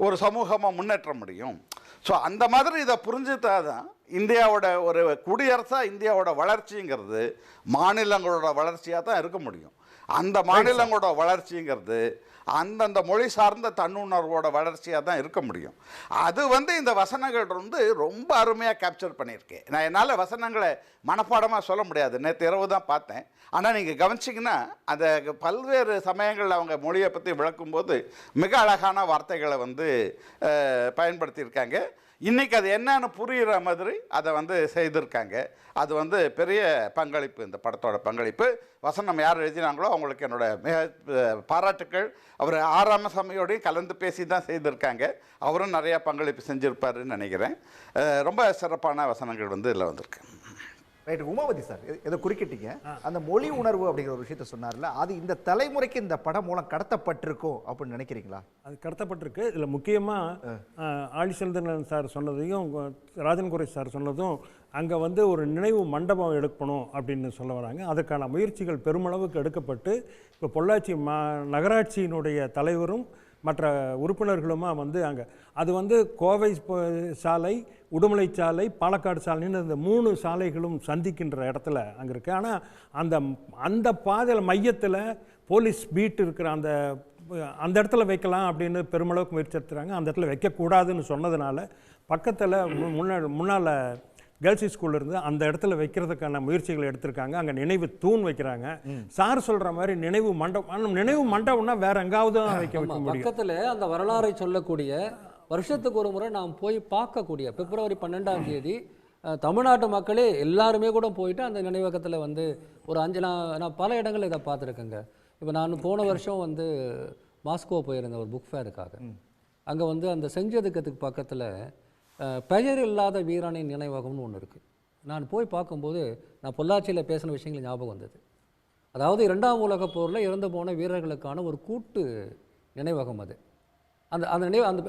ஒரு சமூகமாக முன்னேற்ற முடியும். ஸோ அந்த மாதிரி இதை புரிஞ்சுட்டா தான் இந்தியாவோட ஒரு குடியரசாக இந்தியாவோட வளர்ச்சிங்கிறது மாநிலங்களோட வளர்ச்சியாக தான் இருக்க முடியும். அந்த மாநிலங்களோட வளர்ச்சிங்கிறது அந்தந்த மொழி சார்ந்த தன்னுணர்வோட வளர்ச்சியாக தான் இருக்க முடியும். அது வந்து இந்த வசனங்கள் வந்து ரொம்ப அருமையாக கேப்சர் பண்ணியிருக்கேன். நான் என்னால் வசனங்களை மனப்பாடமாக சொல்ல முடியாது, நேற்று இரவு தான் பார்த்தேன். ஆனால் நீங்கள் கவனிச்சிங்கன்னா அந்த பல்வேறு சமயங்களில் அவங்க மொழியை பற்றி விளக்கும்போது மிக அழகான வார்த்தைகளை வந்து பயன்படுத்தியிருக்காங்க. இன்றைக்கி அது என்னன்னு புரிகிற மாதிரி அதை வந்து செய்திருக்காங்க. அது வந்து பெரிய பங்களிப்பு, இந்த படத்தோட பங்களிப்பு. வசனம் யார் எழுதினாங்களோ அவங்களுக்கு என்னோட மிக பாராட்டுக்கள். அவர் ஆராமசாமியோடையும் கலந்து பேசி தான் செய்திருக்காங்க. அவரும் நிறையா பங்களிப்பு செஞ்சுருப்பாருன்னு நினைக்கிறேன். ரொம்ப சிறப்பான வசனங்கள் வந்து இதில் வந்திருக்கு. ரைட், உமாவதி சார் ஏதோ குறுக்கிட்டீங்க. அந்த மொழி உணர்வு அப்படிங்கிற ஒரு விஷயத்த சொன்னார்ல, அது இந்த தலைமுறைக்கு இந்த படம் மூலம் கடத்தப்பட்டிருக்கும் அப்படின்னு நினைக்கிறீங்களா? அது கடத்தப்பட்டிருக்கு. இதில் முக்கியமாக ஆழிச்சந்திரன் சார் சொன்னதையும் ராஜன் குரேஷ் சார் சொன்னதும் அங்கே வந்து ஒரு நினைவு மண்டபம் எடுக்கணும் அப்படின்னு சொல்ல வராங்க. அதுக்கான முயற்சிகள் பெருமளவுக்கு எடுக்கப்பட்டு இப்போ பொள்ளாச்சி நகராட்சியினுடைய தலைவரும் மற்ற உறுப்பினர்களுமா வந்து அங்கே அது வந்து கோவை சாலை, உடுமலை சாலை, பாலக்காடு சாலைன்னு இந்த 3 சாலைகளும் சந்திக்கின்ற இடத்துல அங்கே இருக்குது. ஆனால் அந்த பாதையில் மையத்தில் போலீஸ் பீட் இருக்கிற அந்த இடத்துல வைக்கலாம் அப்படின்னு பெருமளவுக்கு முயற்சி எடுத்துறாங்க. அந்த இடத்துல வைக்கக்கூடாதுன்னு சொன்னதுனால பக்கத்தில் முன்னால் கேர்ள்ஸ் ஸ்கூலில் இருந்து அந்த இடத்துல வைக்கிறதுக்கான முயற்சிகள் எடுத்திருக்காங்க. அங்கே நினைவு தூண் வைக்கிறாங்க. சார் சொல்கிற மாதிரி நினைவு மண்டபம்னா வேற எங்காவது வைக்க முடியும். பக்கத்தில் அந்த வரலாறை சொல்லக்கூடிய வருஷத்துக்கு ஒரு முறை நாம் போய் பார்க்கக்கூடிய பிப்ரவரி 12ஆம் தேதி தமிழ்நாட்டு மக்களே எல்லாருமே கூட போயிட்டு அந்த நினைவகத்தில் வந்து ஒரு 5 நான் பல இடங்களில் இதை பார்த்துருக்கேங்க. இப்போ நான் போன வருஷம் வந்து மாஸ்கோ போயிருந்தேன் ஒரு புக் ஃபேருக்காக. அங்கே வந்து அந்த செஞ்சதுக்கத்துக்கு பக்கத்தில் பெயர் இல்லாத வீரனின் நினைவகம்னு ஒன்று இருக்குது. நான் போய் பார்க்கும்போது நான் பொள்ளாச்சியில் பேசின விஷயங்கள் ஞாபகம் வந்தது. அதாவது 2ஆம் உலகப் போரில் இறந்து போன வீரர்களுக்கான ஒரு கூட்டு நினைவகம் அது.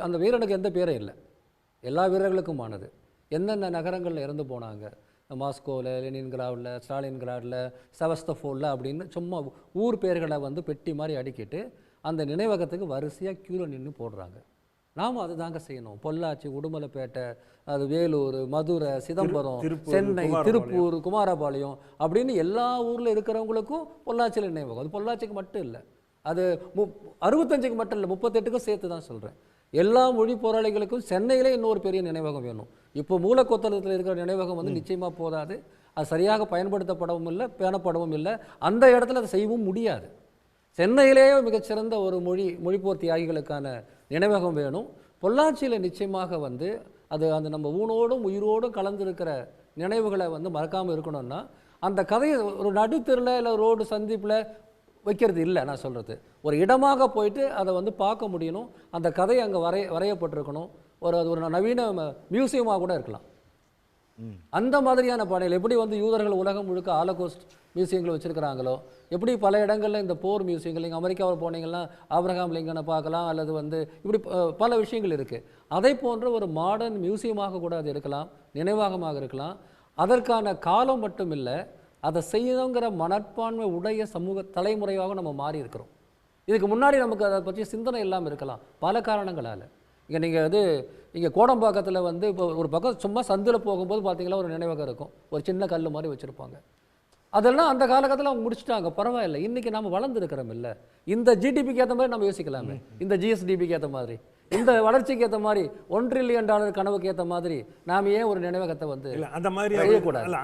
அந்த வீரனுக்கு எந்த பேரும் இல்லை, எல்லா வீரர்களுக்குமானது. எந்தெந்த நகரங்களில் இறந்து போனாங்க, மாஸ்கோவில், லெனின்கிராடில், ஸ்டாலின்கிராடில், செவஸ்தோபோலில் அப்படின்னு சும்மா ஊர் பேர்களை வந்து பெட்டி மாதிரி அடுக்கிட்டு அந்த நினைவகத்துக்கு வரிசையாக க்யூவில் நின்று போடுறாங்க. நாம் அது தாங்க செய்யணும். பொள்ளாச்சி, உடுமலைப்பேட்டை, அது வேலூர், மதுரை, சிதம்பரம், சென்னை, திருப்பூர், குமாரபாளையம் அப்படின்னு எல்லா ஊரில் இருக்கிறவங்களுக்கும் பொள்ளாச்சியில் நினைவகம். அது பொள்ளாச்சிக்கு மட்டும் இல்லை, அது 65க்கு மட்டும் இல்லை, 38க்கும் சேர்த்து தான் சொல்கிறேன். எல்லா மொழி போராளிகளுக்கும் சென்னையிலே இன்னொரு பெரிய நினைவகம் வேணும். இப்போ மூலக்கொத்தளத்தில் இருக்கிற நினைவகம் வந்து நிச்சயமாக போதாது. அது சரியாக பயன்படுத்தப்படவும் இல்லை, பேணப்படவும் இல்லை. அந்த இடத்துல அதை செய்யவும் முடியாது. சென்னையிலேயே மிகச்சிறந்த ஒரு மொழிப்போர் தியாகிகளுக்கான நினைவகம் வேணும். பொள்ளாச்சியில் நிச்சயமாக வந்து அது அந்த நம்ம ஊனோடும் உயிரோடும் கலந்துருக்கிற நினைவுகளை வந்து மறக்காமல் இருக்கணும்னா அந்த கதையை ஒரு நடுத்தெருவில் இல்லை ரோடு சந்திப்பில் வைக்கிறது இல்லை. நான் சொல்கிறது ஒரு இடமாக போயிட்டு அதை வந்து பார்க்க முடியணும். அந்த கதை அங்கே வரையப்பட்டிருக்கணும். அது ஒரு நவீன மியூசியமாக கூட இருக்கலாம். அந்த மாதிரியான பாடல்கள் எப்படி வந்து யூதர்கள் உலகம் முழுக்க ஆலோகோஸ்ட் மியூசியங்கள் வச்சுருக்கிறாங்களோ, எப்படி பல இடங்களில் இந்த போர் மியூசியங்கள், நீங்கள் அமெரிக்காவில் போனீங்கன்னா ஆப்ரஹாம் லிங்கனை பார்க்கலாம், அல்லது வந்து இப்படி பல விஷயங்கள் இருக்குது. அதை போன்ற ஒரு மாடர்ன் மியூசியமாக கூட அது இருக்கலாம், நினைவாகமாக இருக்கலாம். அதற்கான காலம் மட்டும் இல்லை, அதை செய்யணுங்கிற மனப்பான்மை உடைய சமூக தலைமுறையாக நம்ம மாறி இருக்கிறோம். இதுக்கு முன்னாடி நமக்கு அதை பற்றி சிந்தனை இல்லாமல் இருக்கலாம் பல காரணங்களால். இங்கே நீங்கள் இங்கே கோடம்பாக்கத்தில் வந்து இப்போ ஒரு பக்கம் சும்மா சந்தில் போகும்போது பார்த்தீங்கன்னா ஒரு நினைவகம் இருக்கும், ஒரு சின்ன கல் மாதிரி வச்சுருப்பாங்க. அதெல்லாம் அந்த காலகட்டத்தில் அவங்க முடிச்சுட்டாங்க, பரவாயில்லை. இன்றைக்கி நம்ம வளர்ந்துருக்கிறோம் இல்லை, இந்த ஜிடிபிக்கு ஏற்ற மாதிரி நம்ம யோசிக்கலாமே, இந்த ஜிஎஸ்டிபிக்கு ஏற்ற மாதிரி, இந்த வளர்ச்சிக்கு ஏற்ற மாதிரி, $1 trillion கனவுக்கு ஏற்ற மாதிரி நாம் ஏன் ஒரு நினைவகத்தை வந்து இல்லை அந்த மாதிரி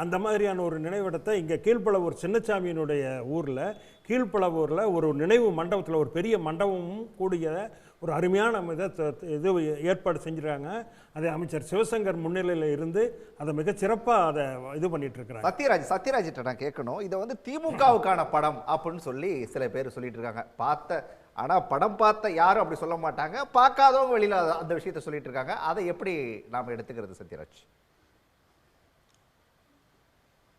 அந்த மாதிரியான ஒரு நினைவிடத்தை இங்கே கீழ்ப்பளவூர் சின்னசாமியினுடைய ஊரில் கீழ்ப்பளவூரில் ஒரு நினைவு மண்டபத்தில் ஒரு பெரிய மண்டபமும் கூடிய ஒரு அருமையான இது ஏற்பாடு செஞ்சுருக்காங்க. அதை அமைச்சர் சிவசங்கர் முன்னிலையில் இருந்து அதை மிகச்சிறப்பாக அதை இது பண்ணிட்டு இருக்கிறாங்க. சத்யராஜ்கிட்ட நான் கேட்கணும், இதை வந்து திமுகவுக்கான படம் அப்படின்னு சொல்லி சில பேர் சொல்லிட்டு இருக்காங்க. ஆனால் படம் பார்த்த யாரும் அப்படி சொல்ல மாட்டாங்க, பார்க்காதவங்க வெளியில் அந்த விஷயத்த சொல்லிட்டு இருக்காங்க. அதை எப்படி நாம் எடுத்துக்கிறது சத்யராஜ்?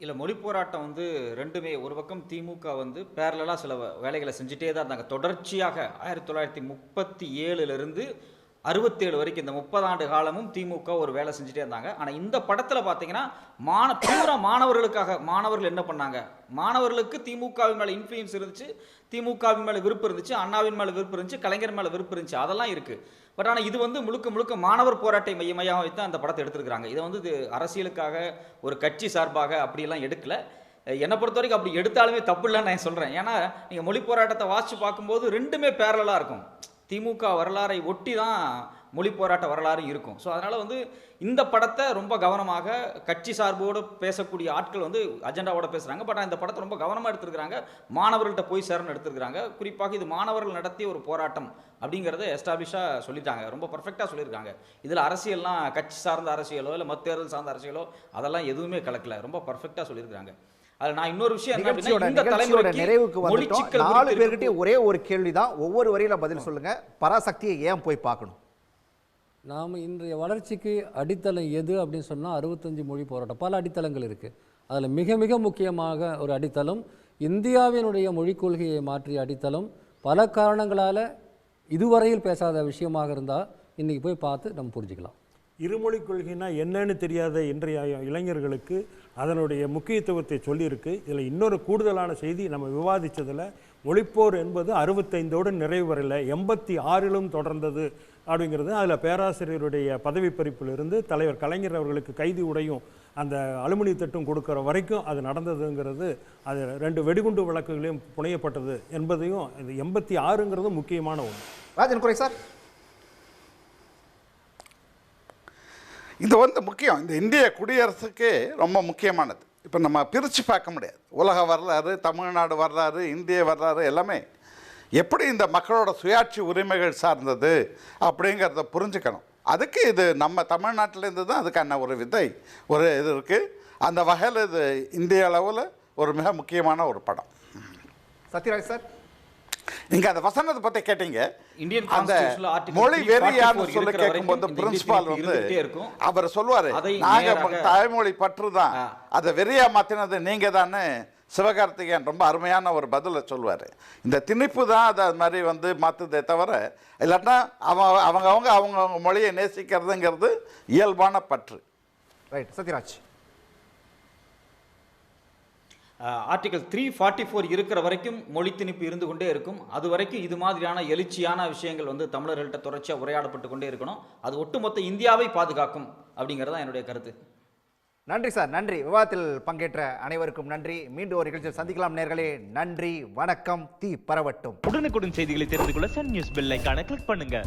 இல்லை, மொழி போராட்டம் வந்து ரெண்டுமே, ஒரு பக்கம் திமுக வந்து பேரலாக சில வேலைகளை செஞ்சுட்டே தான் இருந்தாங்க தொடர்ச்சியாக. 1937 67 வரைக்கும் இந்த 30 ஆண்டு காலமும் திமுக ஒரு வேலை செஞ்சுட்டே இருந்தாங்க. ஆனால் இந்த படத்தில் பார்த்தீங்கன்னா பூரா மாணவர்களுக்காக. மாணவர்கள் என்ன பண்ணாங்க, மாணவர்களுக்கு திமுகவின் மேலே இன்ஃப்ளூயன்ஸ் இருந்துச்சு, திமுகவின் மேலே விருப்பம் இருந்துச்சு, அண்ணாவின் மேலே விருப்பம் இருந்துச்சு, கலைஞர் மேலே விருப்பம் இருந்துச்சு, அதெல்லாம் இருக்குது. பட் ஆனால் இது வந்து முழுக்க மாணவர் போராட்டை மையமாக வைத்து அந்த படத்தை எடுத்துருக்காங்க. இதை வந்து இது அரசியலுக்காக ஒரு கட்சி சார்பாக அப்படியெல்லாம் எடுக்கலை. என்னை பொறுத்த வரைக்கும் அப்படி எடுத்தாலுமே தப்பு இல்லைன்னு நான் சொல்கிறேன். ஏன்னா நீங்கள் மொழி போராட்டத்தை வாசித்து பார்க்கும்போது ரெண்டுமே பேரலாக இருக்கும். திமுக வரலாறை ஒட்டி தான் மொழி போராட்ட வரலாறு இருக்கும். ஸோ அதனால் வந்து இந்த படத்தை ரொம்ப கவனமாக கட்சி சார்போடு பேசக்கூடிய ஆட்கள் வந்து அஜெண்டாவோட பேசுகிறாங்க. பட் இந்த படத்தை ரொம்ப கவனமாக எடுத்துருக்காங்க, மாணவர்கள்ட்ட போய் சேரன்னு எடுத்துருக்காங்க. குறிப்பாக இது மாணவர்கள் நடத்திய ஒரு போராட்டம் அப்படிங்கிறத எஸ்டாப்ளிஷாக சொல்லிட்டாங்க, ரொம்ப பர்ஃபெக்டாக சொல்லியிருக்காங்க. இதில் அரசியல்லாம் கட்சி சார்ந்த அரசியலோ இல்லை மற்ற தேர்தல் சார்ந்த அரசியலோ அதெல்லாம் எதுவுமே கலக்கல, ரொம்ப பர்ஃபெக்டாக சொல்லியிருக்காங்க. அதில் நான் இன்னொரு விஷயம் நிறைவுக்கு வந்துட்டோம். 4 பேர்கிட்ட ஒரே ஒரு கேள்விதான், ஒவ்வொரு வரியில பதில் சொல்லுங்க. பராசக்தியை ஏன் போய் பார்க்கணும்? நாம் இன்றைய வளர்ச்சிக்கு அடித்தளம் எது அப்படின்னு சொன்னால் 65 மொழி போராட்டம். பல அடித்தளங்கள் இருக்குது. அதில் மிக மிக முக்கியமாக ஒரு அடித்தளம் இந்தியாவினுடைய மொழிக் கொள்கையை மாற்றிய அடித்தளம். பல காரணங்களால் இதுவரையில் பேசாத விஷயமாக இருந்தால் இன்றைக்கி போய் பார்த்து நம்ம புரிஞ்சுக்கலாம். இருமொழி கொள்கைனா என்னன்னு தெரியாத இன்றைய இளைஞர்களுக்கு அதனுடைய முக்கியத்துவத்தை சொல்லியிருக்கு. இதில் இன்னொரு கூடுதலான செய்தி நம்ம விவாதித்ததில் மொழிப்போர் என்பது 65ஓடு நிறைவு வரல, 86லும் தொடர்ந்தது அப்படிங்கிறது. அதில் பேராசிரியருடைய பதவி பறிப்பிலிருந்து தலைவர் கலைஞர் அவர்களுக்கு கைதி உடையும் அந்த அலுமினி தட்டும் கொடுக்குற வரைக்கும் அது நடந்ததுங்கிறது, அது 2 வெடிகுண்டு வழக்குகளையும் புனையப்பட்டது என்பதையும், இது 86ங்கிறது முக்கியமான ஒன்று. ராஜன் குறை சார், இது வந்து முக்கியம். இந்த இந்திய குடியரசுக்கு ரொம்ப முக்கியமானது. இப்போ நம்ம பிரித்து பார்க்க முடியாது. உலக வரலாறு, தமிழ்நாடு வரலாறு, இந்திய வரலாறு எல்லாமே எப்படி இந்த மக்களோட சுயாட்சி உரிமைகள் சார்ந்தது அப்படிங்கிறத புரிஞ்சுக்கணும். அதுக்கு இது நம்ம தமிழ்நாட்டிலேருந்து தான் அதுக்கான ஒரு விதை, ஒரு இது இருக்குது. அந்த வகையில் இது இந்திய அளவில் ஒரு மிக முக்கியமான ஒரு படம். சத்யராஜ் சார், நீங்கள் அந்த வசனத்தை பற்றி கேட்டீங்க. இந்தியன் அந்த கான்ஸ்டிடியூஷன்ல ஆர்டிகல் மொழி 344 வெறியான்னு சொல்லி இருக்கிற கேட்கும்போது வரைக்கும் பிரின்சிபால் வந்து இருந்துகிட்டே இருக்கும். அவர் சொல்லுவார், அதை நாங்கள் நேராக தாய்மொழி பற்று தான், அதை வெறியா மாற்றினது நீங்கள் தானே சிவகார்த்திகேயன் ரொம்ப அருமையான ஒரு பதிலை சொல்லுவார். இந்த திணிப்பு தான் அது மாதிரி வந்து மாற்றுதே தவிர, இல்லாட்டா அவங்க மொழியை நேசிக்கிறதுங்கிறது இயல்பான பற்று. ரைட் சத்யராஜ். ஆர்டிகல் 344 இருக்கிற வரைக்கும் மொழி திணிப்பு இருந்து கொண்டே இருக்கும். அது வரைக்கும் இது மாதிரியான எழுச்சியான விஷயங்கள் வந்து தமிழர்கள்ட்ட தொடர்ச்சியாக உரையாடப்பட்டு கொண்டே இருக்கணும். அது ஒட்டுமொத்த இந்தியாவை பாதுகாக்கும் அப்படிங்கிறது தான் என்னுடைய கருத்து. நன்றி சார், நன்றி. விவாதத்தில் பங்கேற்ற அனைவருக்கும் நன்றி. மீண்டும் ஒரு நிகழ்ச்சியில் சந்திக்கலாம் நேர்களே. நன்றி, வணக்கம். தீ பரவட்டும். உடனுக்குடன் செய்திகளை தெரிந்து கொள்ள சன் நியூஸ் பெல் ஐகானை கிளிக் பண்ணுங்க.